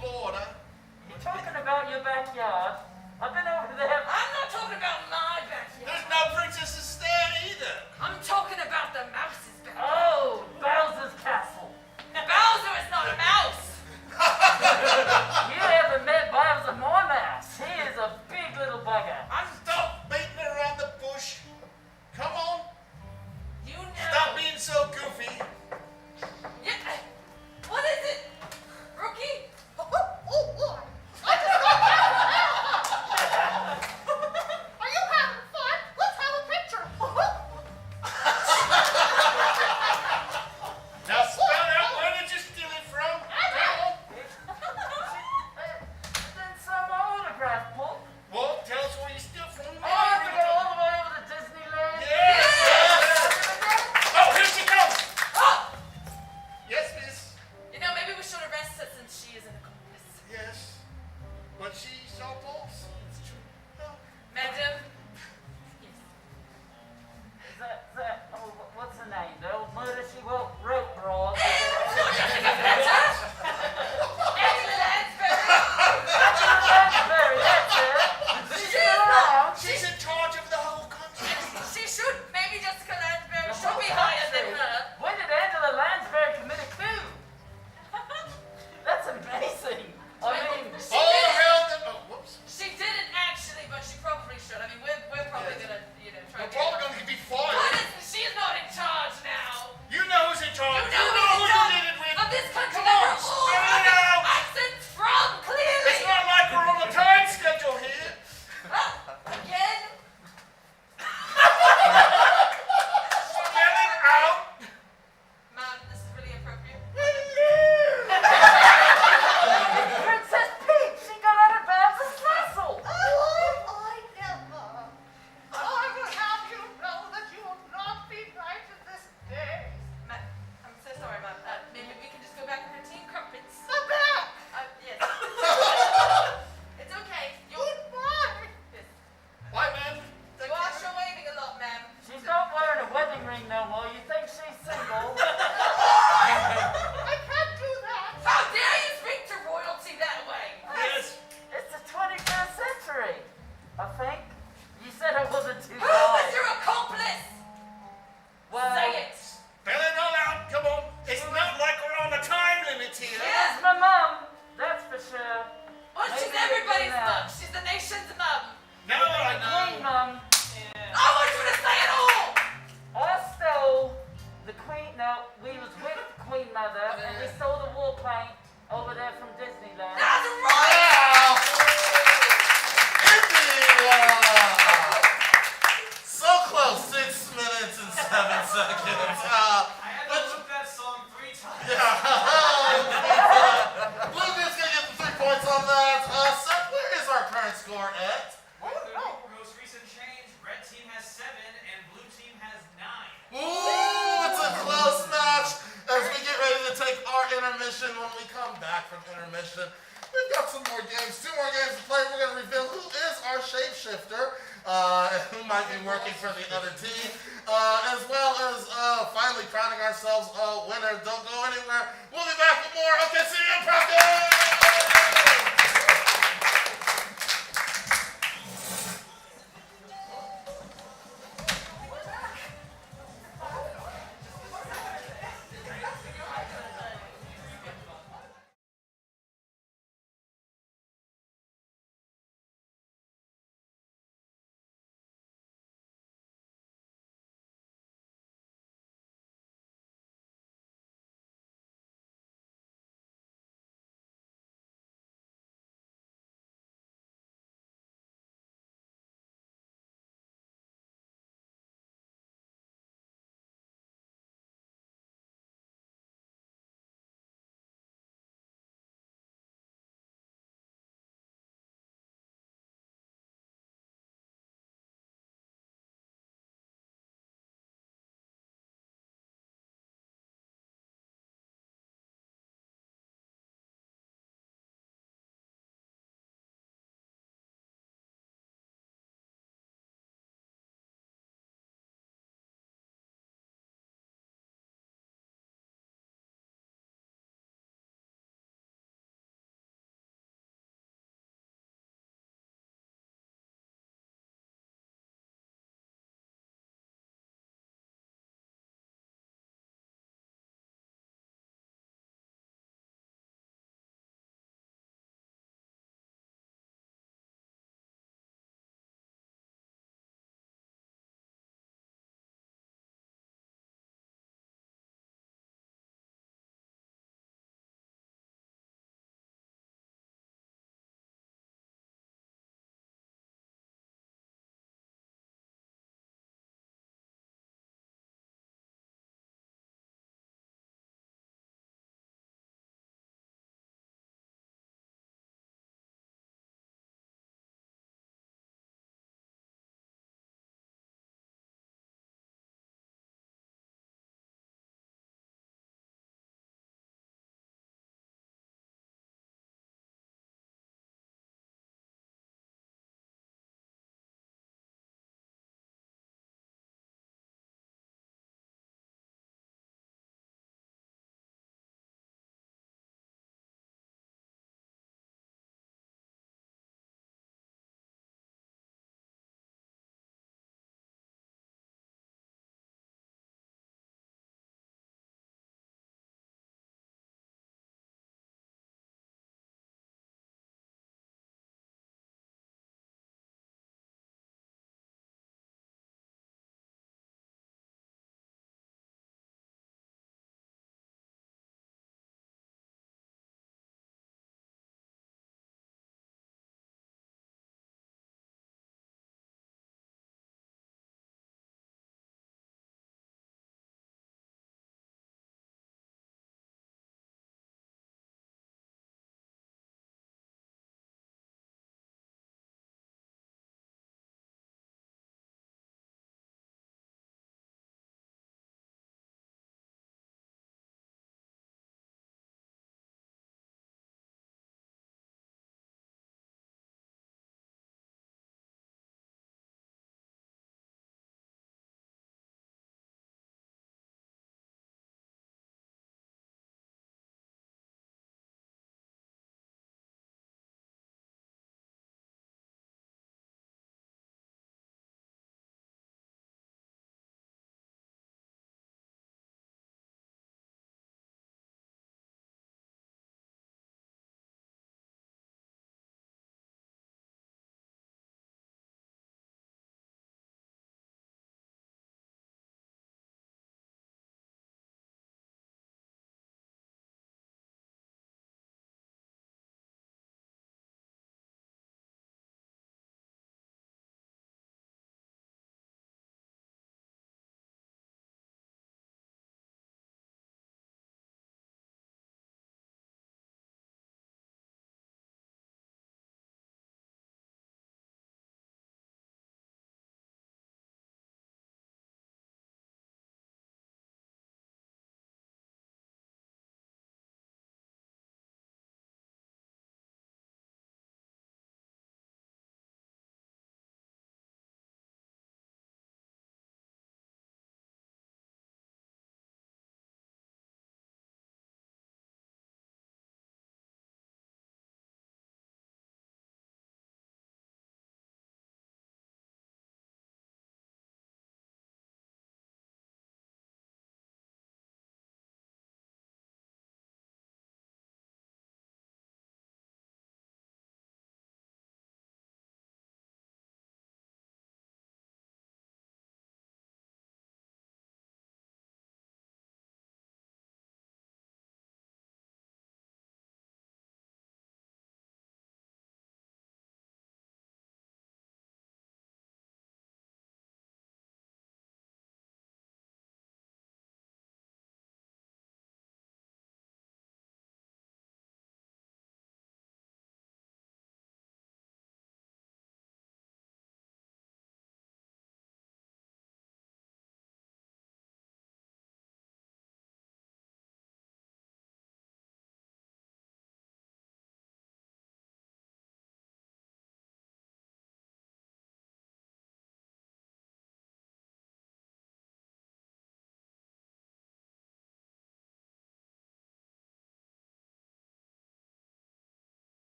[SPEAKER 4] Florida.
[SPEAKER 5] You talking about your backyard? I've been over there.
[SPEAKER 3] I'm not talking about my backyard.
[SPEAKER 4] There's no princesses there either.
[SPEAKER 3] I'm talking about the mouse's backyard.
[SPEAKER 5] Oh, Bowser's castle.
[SPEAKER 3] Bowser is not a mouse.
[SPEAKER 5] You haven't met Bowser Mouse. He is a big little bugger.
[SPEAKER 4] Stop beating around the bush. Come on.
[SPEAKER 3] You know.
[SPEAKER 4] Stop being so goofy.
[SPEAKER 3] Yeah. What is it? Rookie?
[SPEAKER 8] Are you having fun? Let's have a picture.
[SPEAKER 4] Now spell out where did you steal it from?
[SPEAKER 5] Then some autograph book.
[SPEAKER 4] Well, tell us where you steal from.
[SPEAKER 5] Oh, I have to go all the way over to Disneyland.
[SPEAKER 4] Yes. Oh, here she comes.
[SPEAKER 3] Oh!
[SPEAKER 4] Yes, miss.
[SPEAKER 3] You know, maybe we should arrest her since she is an accomplice.
[SPEAKER 4] Yes. But she's our boss. It's true.
[SPEAKER 3] Madam? Yes.
[SPEAKER 5] Is that, oh, what's her name? The old murder she wrote broad.
[SPEAKER 3] Angela Lansbury!
[SPEAKER 5] Lansbury, that's it. She's still around.
[SPEAKER 4] She's in charge of the whole country.
[SPEAKER 3] She should. Maybe Jessica Lansbury should be higher than her.
[SPEAKER 5] When did Angela Lansbury commit a coup? That's amazing. I mean,
[SPEAKER 3] She
[SPEAKER 4] All
[SPEAKER 3] did.
[SPEAKER 4] around the. Oh, whoops.
[SPEAKER 3] She didn't actually, but she probably should. I mean, we're probably
[SPEAKER 4] Yes.
[SPEAKER 3] gonna, you know, try
[SPEAKER 4] We're
[SPEAKER 3] to
[SPEAKER 4] probably going to be
[SPEAKER 3] But
[SPEAKER 4] fired.
[SPEAKER 3] listen, she's not in charge now.
[SPEAKER 4] You know who's in charge.
[SPEAKER 3] You know
[SPEAKER 4] who
[SPEAKER 3] who's in
[SPEAKER 4] you
[SPEAKER 3] charge
[SPEAKER 4] did it with.
[SPEAKER 3] of this country
[SPEAKER 4] Come
[SPEAKER 3] that
[SPEAKER 4] on,
[SPEAKER 3] we're all
[SPEAKER 4] spell it
[SPEAKER 3] running
[SPEAKER 4] out.
[SPEAKER 3] accents from, clearly.
[SPEAKER 4] It's not like we're on a time schedule here.
[SPEAKER 3] Again?
[SPEAKER 4] Spell it out.
[SPEAKER 3] Ma'am, this is really appropriate.
[SPEAKER 5] Princess Peach, she got out of Bowser's castle.
[SPEAKER 8] I never. I would have you know that you will not be right in this day.
[SPEAKER 3] Ma'am, I'm so sorry, ma'am. Maybe we can just go back to routine crumpets.
[SPEAKER 8] The back.
[SPEAKER 3] Yes. It's okay.
[SPEAKER 8] Goodbye.
[SPEAKER 3] Yes.
[SPEAKER 4] Bye, man.
[SPEAKER 3] You are sure waving a lot, ma'am.
[SPEAKER 5] She's not wearing a wedding ring no more. You think she's single?
[SPEAKER 8] I can't do that.
[SPEAKER 3] How dare you speak to royalty that way?
[SPEAKER 4] Yes.
[SPEAKER 5] It's the 21st century, I think. You said I wasn't too
[SPEAKER 3] Who was
[SPEAKER 5] high.
[SPEAKER 3] your accomplice?
[SPEAKER 5] Well,
[SPEAKER 3] Say it.
[SPEAKER 4] Spell it all out. Come on. It's not like we're on a time limit here.
[SPEAKER 3] Yeah.
[SPEAKER 5] it's my mum, that's for sure.
[SPEAKER 3] Well, she's
[SPEAKER 5] Maybe
[SPEAKER 3] everybody's
[SPEAKER 5] we can,
[SPEAKER 3] mum. She's the nation's mum.
[SPEAKER 4] No, I
[SPEAKER 5] Queen
[SPEAKER 4] know.
[SPEAKER 5] mum.
[SPEAKER 3] I want you to say it all.
[SPEAKER 5] I stole the queen. No, we was with the queen mother, and we stole the war paint over there from Disneyland.
[SPEAKER 3] That's right.
[SPEAKER 1] Wow! India! So close, 6 minutes and 7 seconds.
[SPEAKER 7] I had to loop that song 3 times.
[SPEAKER 1] Blue Team's gonna get the 3 points on that. Seth, where is our current score at?
[SPEAKER 7] Most recent change, red team has 7 and blue team has 9.
[SPEAKER 1] Ooh, it's a close match as we get ready to take our intermission. When we come back from intermission, we've got some more games, 2 more games to play. We're going to reveal who is our shapeshifter and who might be working for the other team, as well as finally crowning ourselves a winner. Don't go anywhere. We'll be back with more OKC Improv Games!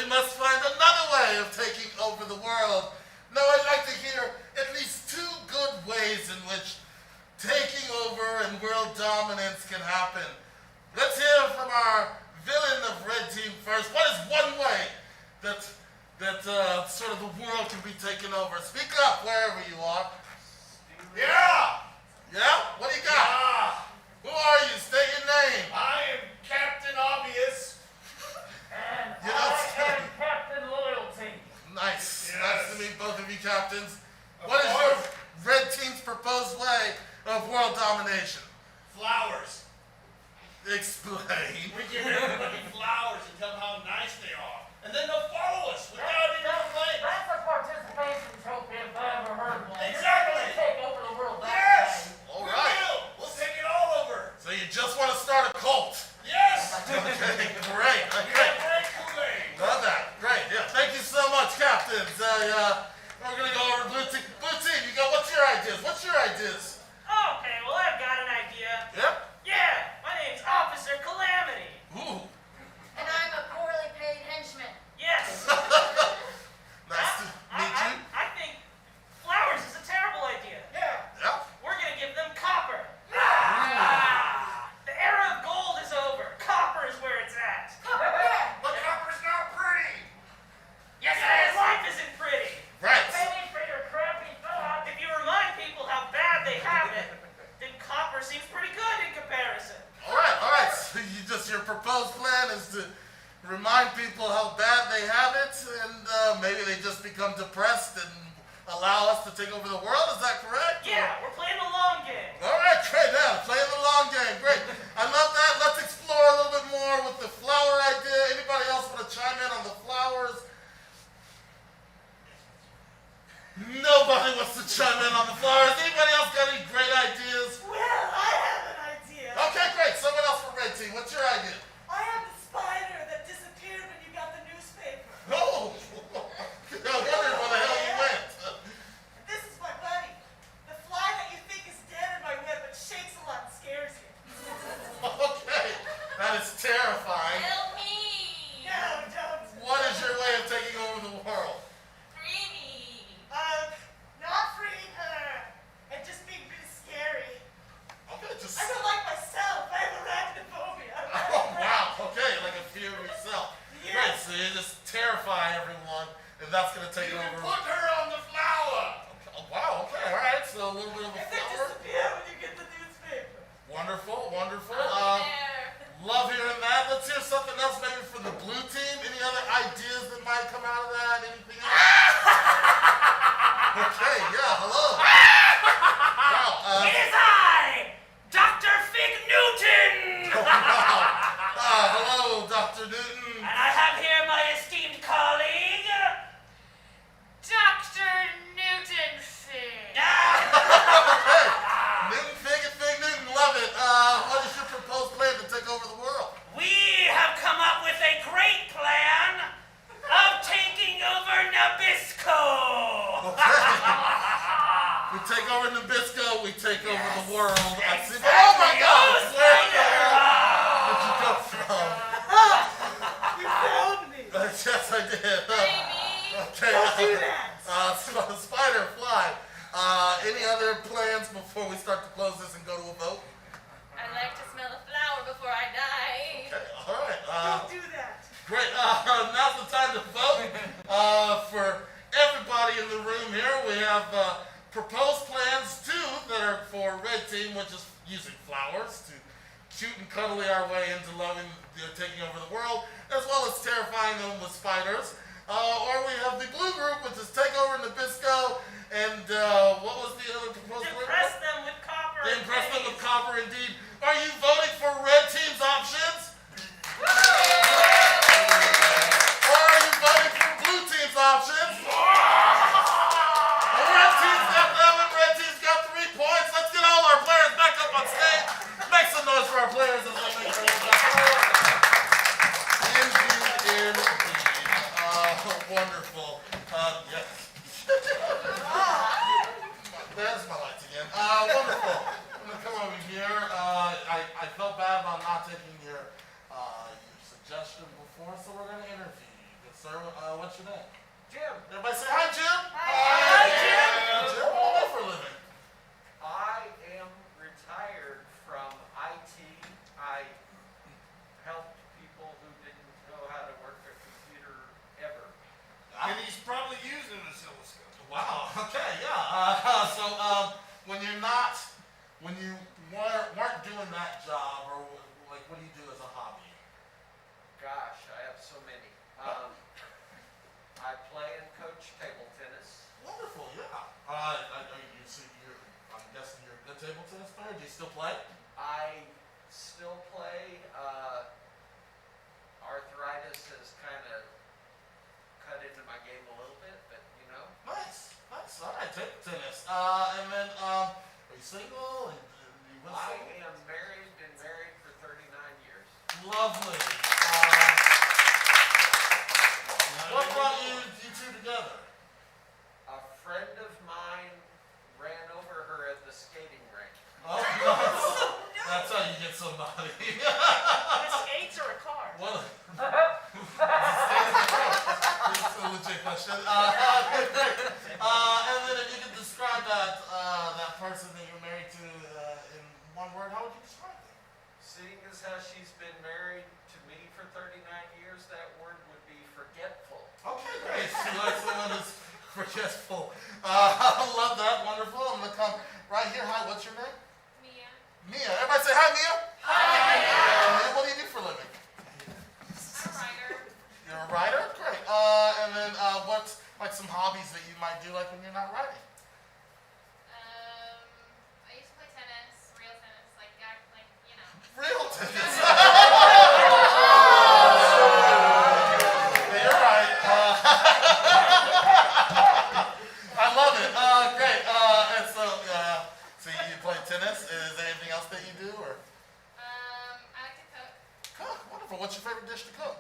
[SPEAKER 1] we must find another way of taking over the world. Now, I'd like to hear at least 2 good ways in which taking over and world dominance can happen. Let's hear from our villain of Red Team first. What is one way that sort of the world can be taken over? Speak up wherever you are.
[SPEAKER 4] Yeah!
[SPEAKER 1] Yeah? What do you got? Who are you? State your name.
[SPEAKER 4] I am Captain Obvious.
[SPEAKER 5] And
[SPEAKER 1] You know,
[SPEAKER 5] I am Captain Loyalty.
[SPEAKER 1] Nice.
[SPEAKER 4] Yes.
[SPEAKER 1] Nice to meet both of you captains.
[SPEAKER 4] Of
[SPEAKER 1] What is your
[SPEAKER 4] course.
[SPEAKER 1] Red Team's proposed way of world domination?
[SPEAKER 4] Flowers.
[SPEAKER 1] Explain.
[SPEAKER 4] We give everybody flowers and tell them how nice they are. And then they'll follow us without any complaints.
[SPEAKER 5] That's a participation trophy if I ever heard one.
[SPEAKER 4] Exactly.
[SPEAKER 5] We're gonna take over the world that
[SPEAKER 4] Yes!
[SPEAKER 5] way.
[SPEAKER 1] All
[SPEAKER 4] We
[SPEAKER 1] right.
[SPEAKER 4] will. We'll take it all over.
[SPEAKER 1] So you just want to start a cult?
[SPEAKER 4] Yes!
[SPEAKER 1] Okay, great.
[SPEAKER 4] We
[SPEAKER 1] Okay.
[SPEAKER 4] have great Kool-Aid.
[SPEAKER 1] Love that. Great. Yeah. Thank you so much, captains. We're gonna go over to blue team. Blue team, you go. What's your ideas?
[SPEAKER 2] Okay, well, I've got an idea.
[SPEAKER 1] Yep.
[SPEAKER 2] Yeah, my name's Officer Calamity.
[SPEAKER 1] Ooh.
[SPEAKER 3] And I'm a poorly paid henchman.
[SPEAKER 2] Yes.
[SPEAKER 1] Nice to meet you.
[SPEAKER 2] I think flowers is a terrible idea.
[SPEAKER 4] Yeah.
[SPEAKER 1] Yeah.
[SPEAKER 2] We're gonna give them copper. The era of gold is over. Copper is where it's at.
[SPEAKER 4] But copper's not pretty.
[SPEAKER 2] Yes, it is. Life isn't pretty.
[SPEAKER 1] Right.
[SPEAKER 5] Penny for your crappy thought.
[SPEAKER 2] If you remind people how bad they have it, then copper seems pretty good in comparison.
[SPEAKER 1] All right. So your proposed plan is to remind people how bad they have it, and maybe they just become depressed and allow us to take over the world. Is that correct?
[SPEAKER 2] Yeah, we're playing the long game.
[SPEAKER 1] All right, great. Now, playing the long game. Great. I love that. Let's explore a little bit more with the flower idea. Anybody else want to chime in on the flowers? Nobody wants to chime in on the flowers. Anybody else got any great ideas?
[SPEAKER 8] Well, I have an idea.
[SPEAKER 1] Okay, great. Someone else from Red Team. What's your idea?
[SPEAKER 8] I have the spider that disappeared when you got the newspaper.
[SPEAKER 1] No. I wondered where the hell you went.
[SPEAKER 8] This is my buddy. The fly that you think is dead in my web but shakes a lot and scares you.
[SPEAKER 1] Okay. That is terrifying.
[SPEAKER 3] Help me!
[SPEAKER 8] No, don't.
[SPEAKER 1] What is your way of taking over the world?
[SPEAKER 3] Free me!
[SPEAKER 8] Not freeing her. And just being really scary.
[SPEAKER 1] Okay, just.
[SPEAKER 8] I don't like myself. I have arachnophobia.
[SPEAKER 1] Oh, wow. Okay, like a fear of yourself.
[SPEAKER 8] Yes.
[SPEAKER 1] Great, so you just terrify everyone, and that's going to take
[SPEAKER 4] You can
[SPEAKER 1] over.
[SPEAKER 4] put her on the flower.
[SPEAKER 1] Oh, wow, okay, all right. So a little bit of a
[SPEAKER 8] And then
[SPEAKER 1] flower.
[SPEAKER 8] disappear when you get the newspaper.
[SPEAKER 1] Wonderful, wonderful.
[SPEAKER 3] Over there.
[SPEAKER 1] Love hearing that. Let's hear something else maybe from the blue team. Any other ideas that might come out of that? Anything else? Okay, yeah, hello. Wow,
[SPEAKER 6] It is I, Dr. Fig Newton!
[SPEAKER 1] hello, Dr. Newton.
[SPEAKER 6] And I have here my esteemed colleague.
[SPEAKER 3] Dr. Newton Fig.
[SPEAKER 1] Newton Fig and Fig Newton, love it. What is your proposed plan to take over the world?
[SPEAKER 6] We have come up with a great plan of taking over Nabisco.
[SPEAKER 1] We take over Nabisco, we take over the world. I see.
[SPEAKER 6] Exactly.
[SPEAKER 1] Oh my God!
[SPEAKER 6] Oh,
[SPEAKER 1] Where the
[SPEAKER 6] Spider!
[SPEAKER 1] hell did you come from?
[SPEAKER 8] You found me.
[SPEAKER 1] Yes, I did.
[SPEAKER 3] Baby!
[SPEAKER 1] Okay.
[SPEAKER 8] Don't do that.
[SPEAKER 1] Spider, fly. Any other plans before we start to close this and go to a vote?
[SPEAKER 3] I'd like to smell a flower before I die.
[SPEAKER 1] Okay, all right.
[SPEAKER 8] Don't do that.
[SPEAKER 1] Great. Now's the time to vote. For everybody in the room here, we have proposed plans too that are for Red Team, which is using flowers to cute and cuddly our way into loving, taking over the world, as well as terrifying them with spiders. Or we have the blue group, which is take over Nabisco, and what was the other proposed plan?
[SPEAKER 2] Impress them with copper. and
[SPEAKER 1] Impress them with
[SPEAKER 2] pennies.
[SPEAKER 1] copper, indeed. Are you voting for Red Team's options? Or are you voting for Blue Team's options? Red Team's got that one. Red Team's got 3 points. Let's get all our players back up on stage. Make some noise for our players as they make their way back up. Indeed. Wonderful. Yes. There's my lights again. Wonderful. I'm gonna come over here. I sir. What's your name?
[SPEAKER 4] Jim,
[SPEAKER 1] Everybody say hi, Jim.
[SPEAKER 2] Hi, Jim.
[SPEAKER 1] Jim, what do you do for a living?
[SPEAKER 4] I am retired from IT. I helped people who didn't know how to work a computer ever.
[SPEAKER 7] And he's probably using an oscilloscope.
[SPEAKER 1] Wow. Okay. Yeah. When you weren't doing that job, or like, what do you do as a hobby?
[SPEAKER 4] Gosh, I have so many. I play and coach table tennis.
[SPEAKER 1] Wonderful. Yeah. I'm guessing you're a good table tennis player. Do you still play?
[SPEAKER 4] I still play. Arthritis has kind of cut into my game a little bit, but you know.
[SPEAKER 1] Nice. All right. Table tennis. And then, are you single? And you with
[SPEAKER 4] I
[SPEAKER 1] someone?
[SPEAKER 4] am married, been married for 39 years.
[SPEAKER 1] Lovely. What brought you two together?
[SPEAKER 4] A friend of mine ran over her at the skating rink.
[SPEAKER 1] Oh, nice. That's how you get somebody.
[SPEAKER 8] The skates or a car?
[SPEAKER 1] Well, it's a legit question. Great. And then if you could describe that person that you're married to in one word, how would you describe them?
[SPEAKER 4] Seeing as how she's been married to me for 39 years, that word would be forgetful.
[SPEAKER 1] Okay, great. She likes someone who's forgetful. I love that. Wonderful. I'm going to come right here. Hi, what's your name?
[SPEAKER 3] Mia.
[SPEAKER 1] Mia. Everybody say hi, Mia. Hi. What do you do for a living?
[SPEAKER 3] I'm a writer.
[SPEAKER 1] You're a writer? Great. And then what's like some hobbies that you might do like when you're not writing?
[SPEAKER 3] I used to play tennis, real tennis, like you know.
[SPEAKER 1] Real tennis. Yeah, you're right. I love it. Great. And so you play tennis. Is there anything else that you do, or?
[SPEAKER 3] I like to cook.
[SPEAKER 1] Cook. Wonderful. What's your favorite dish to cook?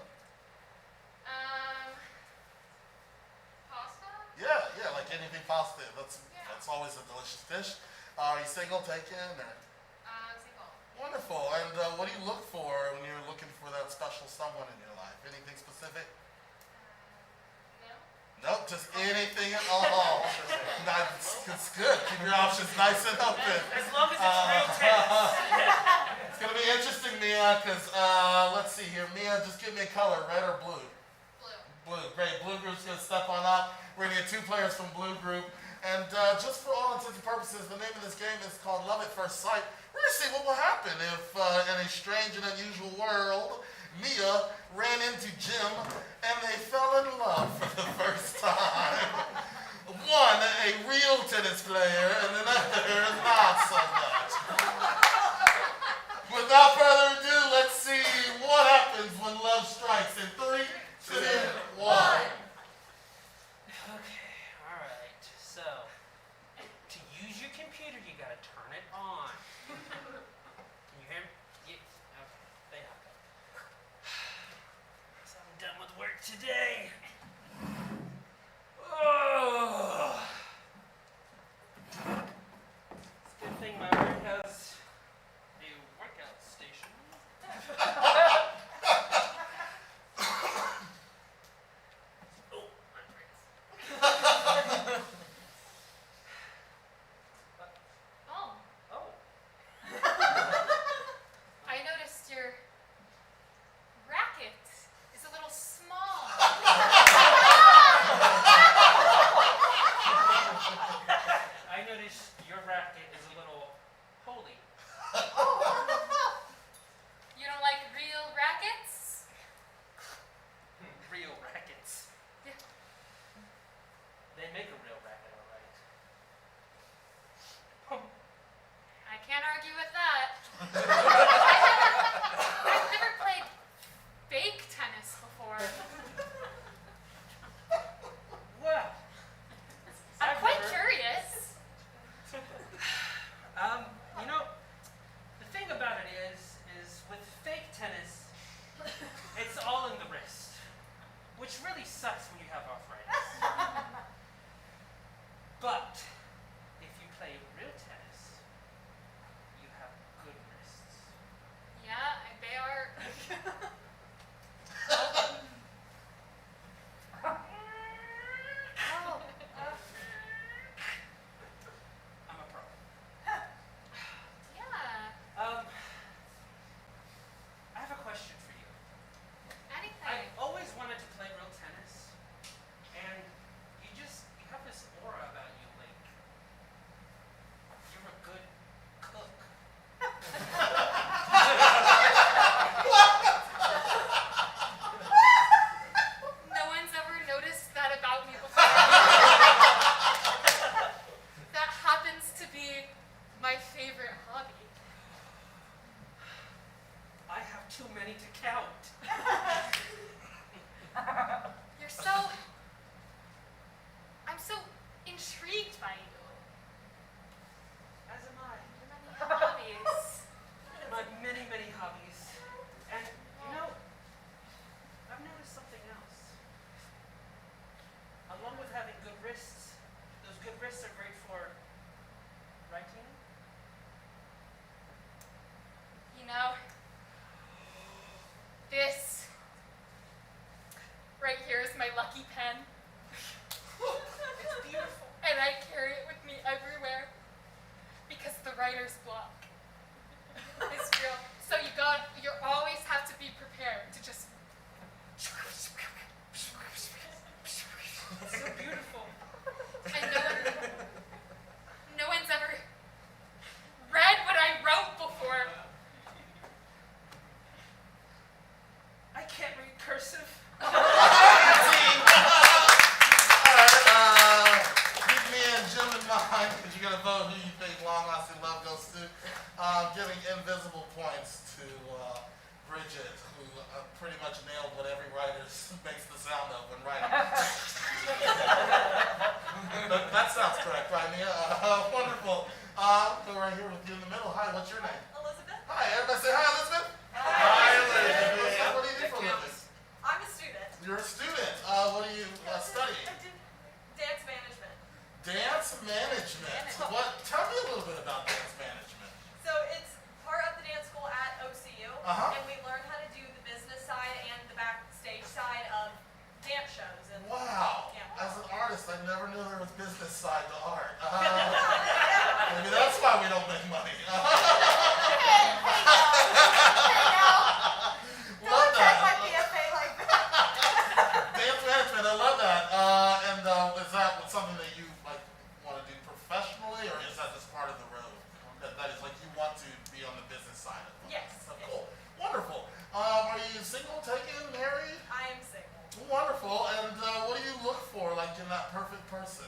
[SPEAKER 3] Pasta?
[SPEAKER 1] Yeah, like anything pasta. That's always a delicious dish. Are you single, taken, or?
[SPEAKER 3] Single.
[SPEAKER 1] Wonderful. And what do you look for when you're looking for that special someone in your life? Anything specific?
[SPEAKER 3] No.
[SPEAKER 1] Nope, just anything at all. It's good. Keep your options nice and open.
[SPEAKER 2] As long as it's real tennis.
[SPEAKER 1] It's going to be interesting, Mia, because let's see here. Mia, just give me a color, red or blue?
[SPEAKER 3] Blue.
[SPEAKER 1] Blue. Great. Blue group's going to step on up. We're going to get 2 players from blue group. And just for all intents and purposes, the name of this game is called Love at First Sight. We're going to see what will happen if, in a strange and unusual world, Mia ran into Jim and they fell in love for the first time. One, a real tennis player, and another, not so much. Without further ado, let's see what happens when love strikes in 3, 2, 1.
[SPEAKER 2] Okay, alright. So, to use your computer, you gotta turn it on. Can you hear me? Yeah. Okay, stay up. So I'm done with work today. Oh. It's a good thing my room
[SPEAKER 8] your hobby?
[SPEAKER 2] I have too many to count.
[SPEAKER 8] I'm so intrigued by you.
[SPEAKER 2] As am I.
[SPEAKER 8] Your many hobbies.
[SPEAKER 2] My many, many hobbies. And, you know, I've noticed something else. Along with having good wrists, those good wrists are great for writing.
[SPEAKER 8] You know, this right here is my lucky pen.
[SPEAKER 2] It's beautiful.
[SPEAKER 8] And I carry it with me everywhere because the writer's block is real. So you always have to be prepared to just.
[SPEAKER 2] It's so beautiful.
[SPEAKER 8] And no one's ever read what I wrote before.
[SPEAKER 2] I can't read cursive.
[SPEAKER 1] Keep me and Jim in mind because you're going to vote who you think Long Lasting Love goes to. Giving invisible points to Bridget, who pretty much nailed what every writer makes the sound of when writing. That sounds correct, right, Mia? Wonderful. Go right here with you in the middle. Hi, what's your name?
[SPEAKER 9] Elizabeth.
[SPEAKER 1] Hi, everybody say hi, Elizabeth. Elizabeth. What do you do for a living?
[SPEAKER 9] I'm a student.
[SPEAKER 1] You're a student. What do you study?
[SPEAKER 9] I did dance management.
[SPEAKER 1] Dance management. Tell me a little bit about dance management.
[SPEAKER 9] So it's part of the dance school at OCU, and we learn how to do the business side and the backstage side of dance shows. And
[SPEAKER 1] Wow.
[SPEAKER 9] Yeah.
[SPEAKER 1] As an artist, I never knew there was business side to art. Maybe that's why we don't make money.
[SPEAKER 8] Hey now.
[SPEAKER 1] Love that.
[SPEAKER 9] my BFA like that.
[SPEAKER 1] Dance management, I love that. And is that something that you want to do professionally, or is that just part of the road? That is you want to be on the business side of it.
[SPEAKER 9] Yes.
[SPEAKER 1] Oh, cool. Wonderful. Are you single, taken, married?
[SPEAKER 9] I am single.
[SPEAKER 1] Wonderful. And what do you look for, in that perfect person?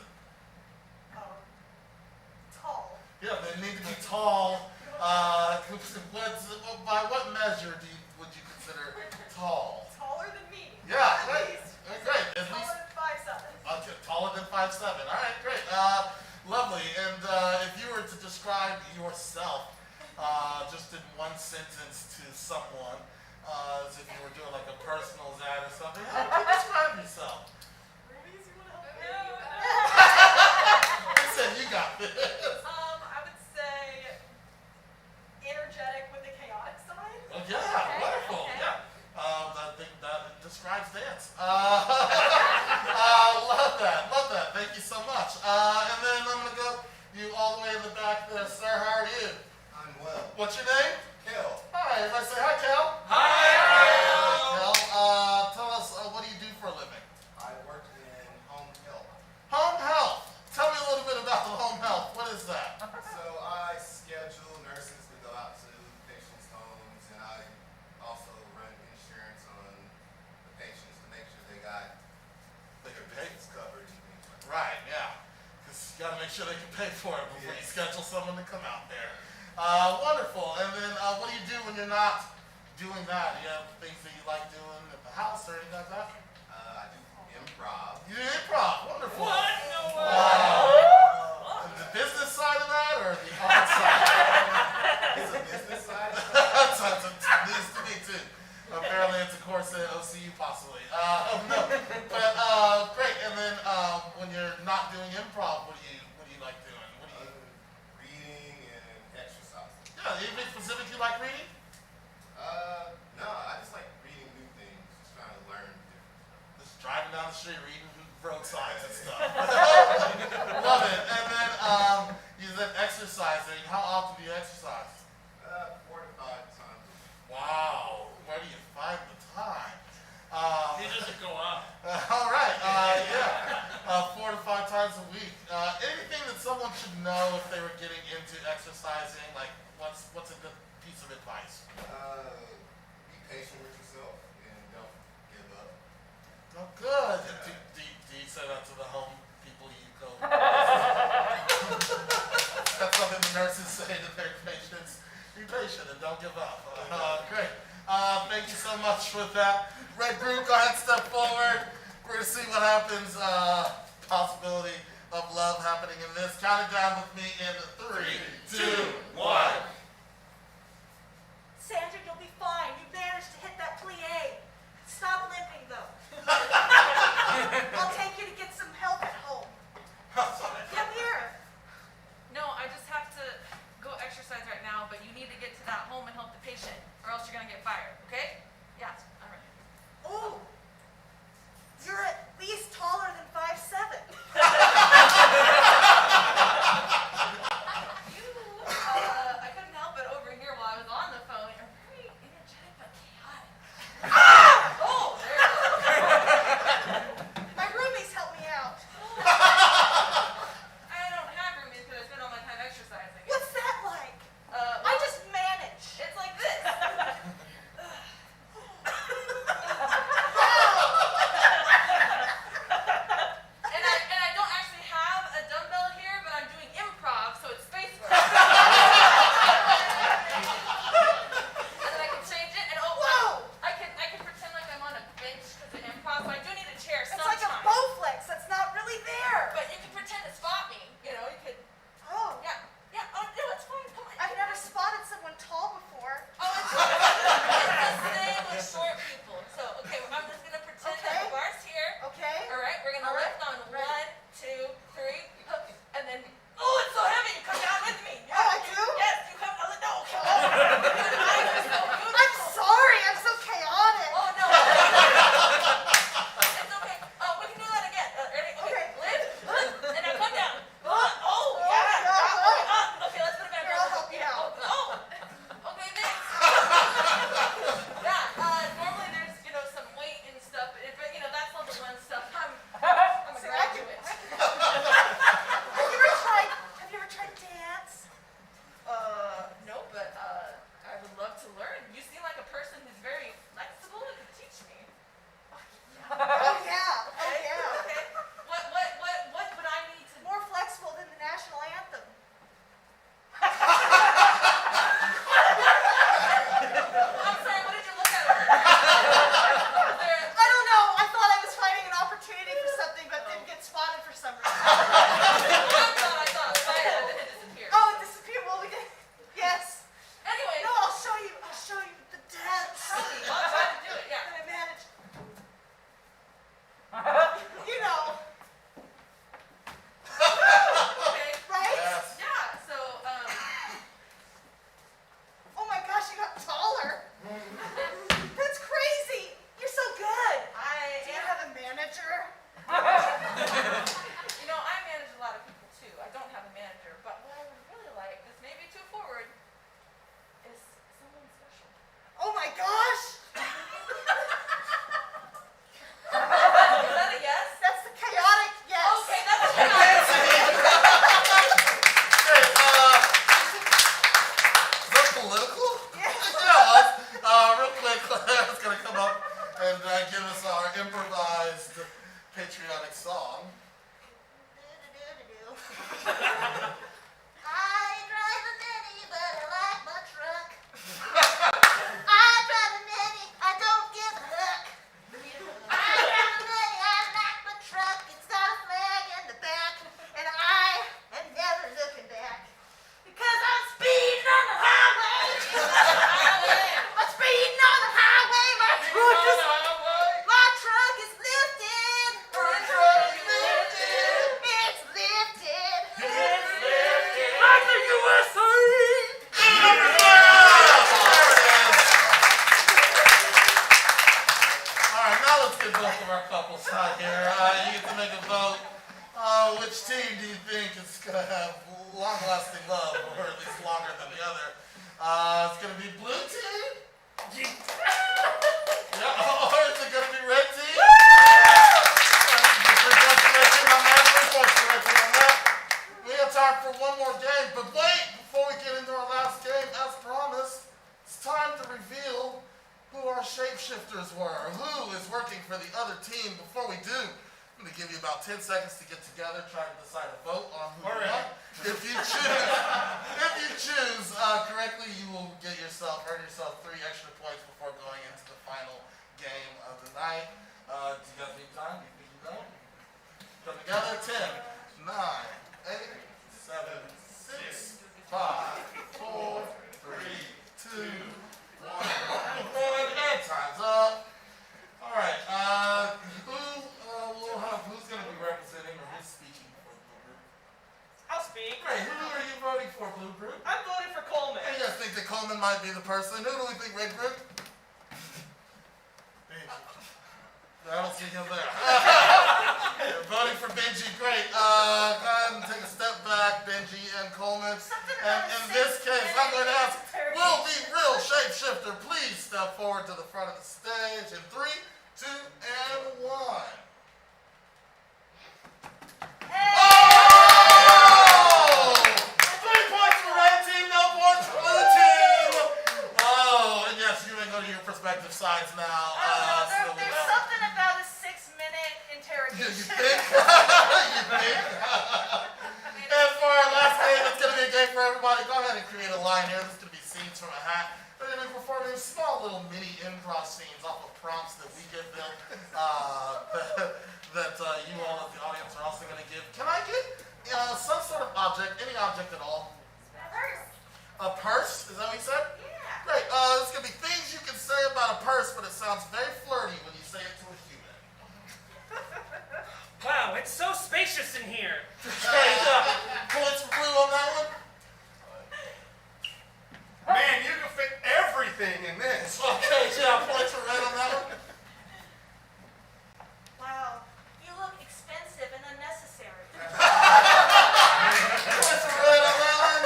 [SPEAKER 9] Tall.
[SPEAKER 1] Yeah, they need to be tall. By what measure would you consider tall?
[SPEAKER 9] Taller than me.
[SPEAKER 1] Yeah,
[SPEAKER 9] At
[SPEAKER 1] great.
[SPEAKER 9] least.
[SPEAKER 1] Great. At least.
[SPEAKER 9] Taller than 5'7".
[SPEAKER 1] Okay, taller than 5'7". All right, great. Lovely. And if you were to describe yourself just in one sentence to someone, as if you were doing a personal ad or something, how would you describe yourself?
[SPEAKER 9] Rubies, you want to help me?
[SPEAKER 1] I said you got this.
[SPEAKER 9] I would say energetic with a chaotic side.
[SPEAKER 1] Oh, yeah, wonderful.
[SPEAKER 9] Okay.
[SPEAKER 1] Yeah. I think that describes dance. Love that. Love that. Thank you so much. And then I'm going to go you all the way in the back there. Sir, how are you?
[SPEAKER 10] I'm well.
[SPEAKER 1] What's your name?
[SPEAKER 10] Kel.
[SPEAKER 1] Hi. Everybody say hi, Kel.
[SPEAKER 10] Hi.
[SPEAKER 1] Kel, tell us, what do you do for a living?
[SPEAKER 10] I work in home health.
[SPEAKER 1] Home health. Tell me a little bit about home health. What is that?
[SPEAKER 10] So I schedule nurses to go out to patients' homes, and I also run insurance on the patients to make sure they got their bills covered and things like that.
[SPEAKER 1] Right, yeah. Because you got to make sure they can pay for it before you
[SPEAKER 10] Yes.
[SPEAKER 1] schedule someone to come out there. Wonderful. And then what do you do when you're not doing that? Do you have things that you like doing at the house or anything like that?
[SPEAKER 10] I do improv.
[SPEAKER 1] You do improv. Wonderful.
[SPEAKER 6] What? No way.
[SPEAKER 1] Wow. The business side of that or the art side?
[SPEAKER 10] It's a business side.
[SPEAKER 1] That's news to me too. Apparently it's a course at OCU possibly. No. But great. And then when you're not doing improv, what do you like doing? What do you?
[SPEAKER 10] Reading and exercising.
[SPEAKER 1] Yeah. Anything specific you like reading?
[SPEAKER 10] No, I just like reading new things, just trying to learn different.
[SPEAKER 1] Just driving down the street reading road signs and stuff. Love it. And then you said exercising. How often do you exercise?
[SPEAKER 10] 4 to 5 times.
[SPEAKER 1] Wow. Where do you find the time?
[SPEAKER 6] It doesn't go up.
[SPEAKER 1] All right. Yeah. 4 to 5 times a week. Anything that someone should know if they were getting into exercising? What's a good piece of advice?
[SPEAKER 10] Be patient with yourself and don't give up.
[SPEAKER 1] Oh, good. Do you say that to the home people you go? That's something the nurses say to their patients. Be patient and don't give up. Great. Thank you so much for that. Red group, go ahead and step forward. We're going to see what happens. Possibility of love happening in this. Count it down with me in 3, 2, 1.
[SPEAKER 9] Sandra, you'll be fine. You managed to hit that plie. Stop limping, though. I'll take you to get some help at home. Come here.
[SPEAKER 3] No, I just have to go exercise right now, but you need to get to that home and help the patient, or else you're gonna get fired, okay? Yeah, all right.
[SPEAKER 9] Oh, you're at least taller than 5'7".
[SPEAKER 3] I couldn't help it over here while I was on the phone. You're very energetic but chaotic. Oh, there it is.
[SPEAKER 9] My roomies help me out.
[SPEAKER 3] I don't have roomies because I spend all my time exercising.
[SPEAKER 9] What's that like?
[SPEAKER 3] Well,
[SPEAKER 9] I just manage.
[SPEAKER 3] it's like this. And I don't actually have a dumbbell here, but I'm doing improv, so it's space work. And then I can change it, and
[SPEAKER 9] Whoa!
[SPEAKER 3] I can pretend like I'm on a bench because of improv, so I do need a chair
[SPEAKER 9] It's
[SPEAKER 3] sometimes.
[SPEAKER 9] like a Bowflex that's not really there.
[SPEAKER 3] But you can pretend to spot me. You know, you could.
[SPEAKER 9] Oh,
[SPEAKER 3] Yeah. Oh no, it's fine. Come on.
[SPEAKER 9] I've never spotted someone tall before.
[SPEAKER 3] Oh, it's the same with short people. So okay, I'm just gonna pretend that
[SPEAKER 9] Okay.
[SPEAKER 3] the bar's here.
[SPEAKER 9] Okay?
[SPEAKER 3] All right, we're gonna
[SPEAKER 9] All right.
[SPEAKER 3] lift on
[SPEAKER 9] Ready.
[SPEAKER 3] 1, 2, 3, and then. Oh, it's so heavy! You come down with me.
[SPEAKER 9] Oh, I do?
[SPEAKER 3] Yes, you come. Oh, no. Your eyes are so beautiful.
[SPEAKER 9] I'm sorry, I'm so chaotic.
[SPEAKER 3] Oh no. It's okay. Oh, we can do that again. Ready? Okay. Lift, and now come down. Oh, yeah. Okay, let's put it back.
[SPEAKER 9] Here, I'll help you out.
[SPEAKER 3] Oh. Okay, thanks. Yeah. Normally there's some weight and stuff, but that's level 1 stuff. I'm a
[SPEAKER 9] See,
[SPEAKER 3] graduate.
[SPEAKER 9] Have you ever tried dance?
[SPEAKER 3] No, but I would love to learn. You seem like a person who's very flexible and could teach me.
[SPEAKER 9] Oh yeah. Oh yeah.
[SPEAKER 3] Okay. What would I need to?
[SPEAKER 9] More flexible than the national anthem.
[SPEAKER 3] I'm sorry. What did you look at over there? Was there?
[SPEAKER 9] I don't know. I thought I was finding an opportunity for something, but didn't get spotted for some reason.
[SPEAKER 3] I thought. It disappeared.
[SPEAKER 9] Oh, it disappeared. Well, we did. Yes.
[SPEAKER 3] Anyway.
[SPEAKER 9] No, I'll show you. I'll show you the dance.
[SPEAKER 3] I'll try to do it. Yeah.
[SPEAKER 9] I manage. You know,
[SPEAKER 3] Okay.
[SPEAKER 9] right?
[SPEAKER 1] Yes.
[SPEAKER 3] Yeah. So
[SPEAKER 9] Oh my gosh, you got taller. That's crazy. You're so good. Do you have a manager?
[SPEAKER 3] I manage a lot of people too. I don't have a manager, but what I would really like, this may be too forward, is someone special.
[SPEAKER 9] Oh my gosh.
[SPEAKER 3] Is that a yes?
[SPEAKER 9] That's the chaotic yes.
[SPEAKER 3] Okay, that's a yes.
[SPEAKER 1] Hey, is that political?
[SPEAKER 9] Yeah.
[SPEAKER 1] Yeah, it was. Real quick, Claire's going to come up and give us our improvised patriotic song.
[SPEAKER 9] I drive a Mini, but I like my truck. I drive a Mini, I don't give a hook. I drive a Mini, I like my truck. It's got a flag in the back, and I am never looking back. Because I'm speeding on the highway. I'm speeding on the highway. My truck is lifted. My truck is lifted. It's lifted.
[SPEAKER 5] Like the USA!
[SPEAKER 1] Alright, now let's get both of our couples out here. You get to make a vote. Which team do you think is going to have long-lasting love, or at least longer than the other? It's going to be blue team? Yeah, or is it going to be red team? We have time for one more game, but wait! Before we get into our last game, as promised, it's time to reveal who our shapeshifters were, who is working for the other team. Before we do, I'm going to give you about 10 seconds to get together, try to decide a vote on who you
[SPEAKER 2] All right.
[SPEAKER 1] want. If you choose correctly, you will earn yourself 3 extra points before going into the final game of the night. Do you guys need time? Do you think you know? Come together. 10, 9, 8, 7, 6, 5, 4, 3, 2, 1. And time's up. All right. Who's going to be representing or who's speaking for Blue Group?
[SPEAKER 6] I'll speak.
[SPEAKER 1] Great. Who are you voting for, Blue Group?
[SPEAKER 6] I'm voting for Coleman.
[SPEAKER 1] You guys think that Coleman might be the person? Who do we think, Red Group? I don't see him there. You're voting for Benji. Great. Go ahead and take a step back, Benji and Coleman. And in this case, I'm going to ask, will the real shapeshifter please step forward to the front of the stage in 3, 2, and 1. Oh! 3 points for red team, no points for blue team. Oh, and yes, you may go to your respective sides now.
[SPEAKER 3] There's something about a 6-minute interrogation.
[SPEAKER 1] You think? You think? And for our last game, it's going to be a game for everybody. Go ahead and create a line here. This is going to be scenes from a hat. We're going to be performing small little mini improv scenes off of prompts that we give them that you all as the audience are also going to give. Can I get some sort of object, any object at all? A purse? Is that what you said?
[SPEAKER 3] Yeah.
[SPEAKER 1] Great. This is going to be things you can say about a purse, but it sounds very flirty when you say it to a human.
[SPEAKER 2] Wow, it's so spacious in here.
[SPEAKER 1] Points for blue on that one?
[SPEAKER 10] Man, you can fit everything in this.
[SPEAKER 1] Okay, yeah, points for red on that one?
[SPEAKER 3] Wow, you look expensive and unnecessary.
[SPEAKER 1] Points for red on that one?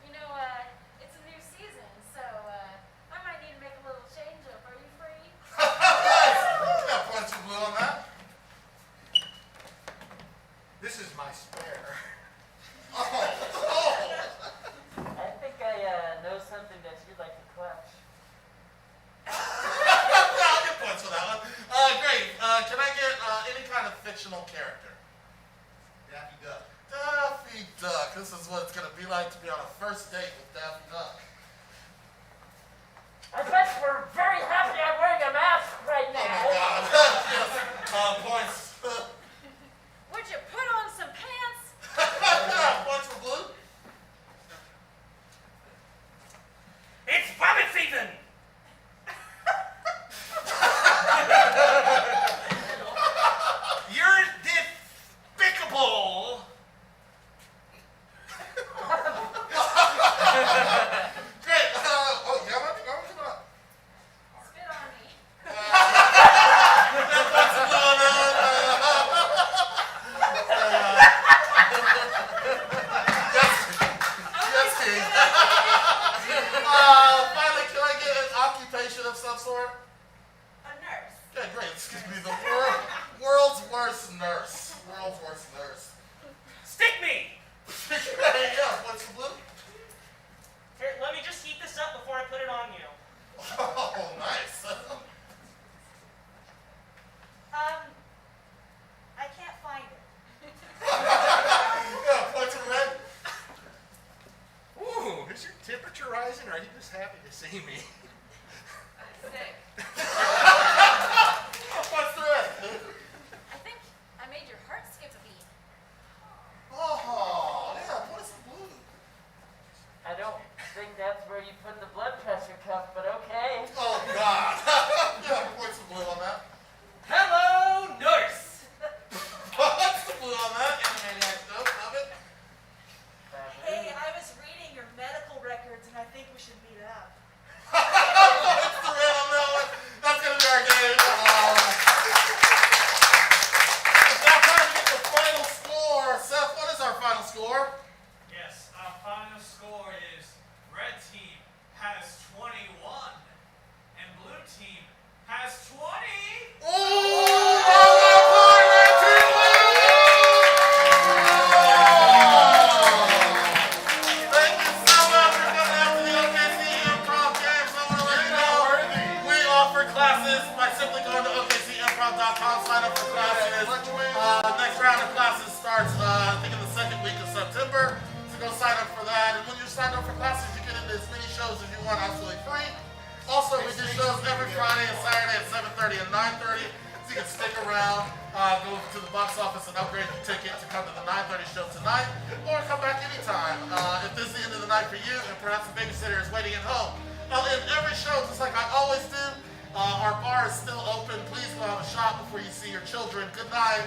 [SPEAKER 3] You know, it's a new season, so I might need to make a little change up. Are you free?
[SPEAKER 1] Nice. Yeah, points for blue on that.
[SPEAKER 10] This is my spare.
[SPEAKER 1] Oh.
[SPEAKER 5] I think I know something that you'd like to clutch.
[SPEAKER 1] I'll get points for that one. Great. Can I get any kind of fictional character?
[SPEAKER 10] Daffy Duck.
[SPEAKER 1] Daffy Duck. This is what it's going to be like to be on a first date with Daffy Duck.
[SPEAKER 5] I bet we're very happy I'm wearing a mask right
[SPEAKER 1] Oh
[SPEAKER 5] now.
[SPEAKER 1] my God. Yes. Points.
[SPEAKER 3] Would you put on some pants?
[SPEAKER 1] Points for blue.
[SPEAKER 6] It's Bobby season.
[SPEAKER 10] You're despicable.
[SPEAKER 1] Great. Oh, yeah, what? Come on.
[SPEAKER 3] Spit on me.
[SPEAKER 1] Points for blue on that one. Yes, King. Finally, can I get an occupation of some sort?
[SPEAKER 3] A nurse.
[SPEAKER 1] Okay, great. This could be the world's worst nurse. World's worst nurse.
[SPEAKER 6] Stick me.
[SPEAKER 1] Yeah, points for blue.
[SPEAKER 6] Here, let me just heat this up before I put it on you.
[SPEAKER 1] Oh, nice.
[SPEAKER 3] I can't find it.
[SPEAKER 1] Yeah, points for red.
[SPEAKER 10] Ooh, is your temperature rising, or are you just happy to see me?
[SPEAKER 3] Sick.
[SPEAKER 1] Points for red.
[SPEAKER 3] I think I made your heart skip a beat.
[SPEAKER 1] Oh, yeah, points for blue.
[SPEAKER 5] I don't think that's where you put the blood pressure cuff, but okay.
[SPEAKER 1] Oh, God. Yeah, points for blue on that.
[SPEAKER 2] Hello, nurse.
[SPEAKER 1] Points for blue on that. Animaniac stuff. Love it.
[SPEAKER 3] Hey, I was reading your medical records and I think we should meet up.
[SPEAKER 1] Points for red on that one. That's going to be our game. It's now time to get the final score. Seth, what is our final score?
[SPEAKER 7] Yes, our final score is red team has 21 and blue team has 20.
[SPEAKER 1] Friday and Saturday at 7:30 and 9:30. So you can stick around, go to the box office and upgrade your ticket to come to the 9:30 show tonight, or come back anytime. If this is the end of the night for you, and perhaps the babysitter is waiting at home. I'll end every show just like I always do. Our bar is still open. Please go have a shot before you see your children. Good night.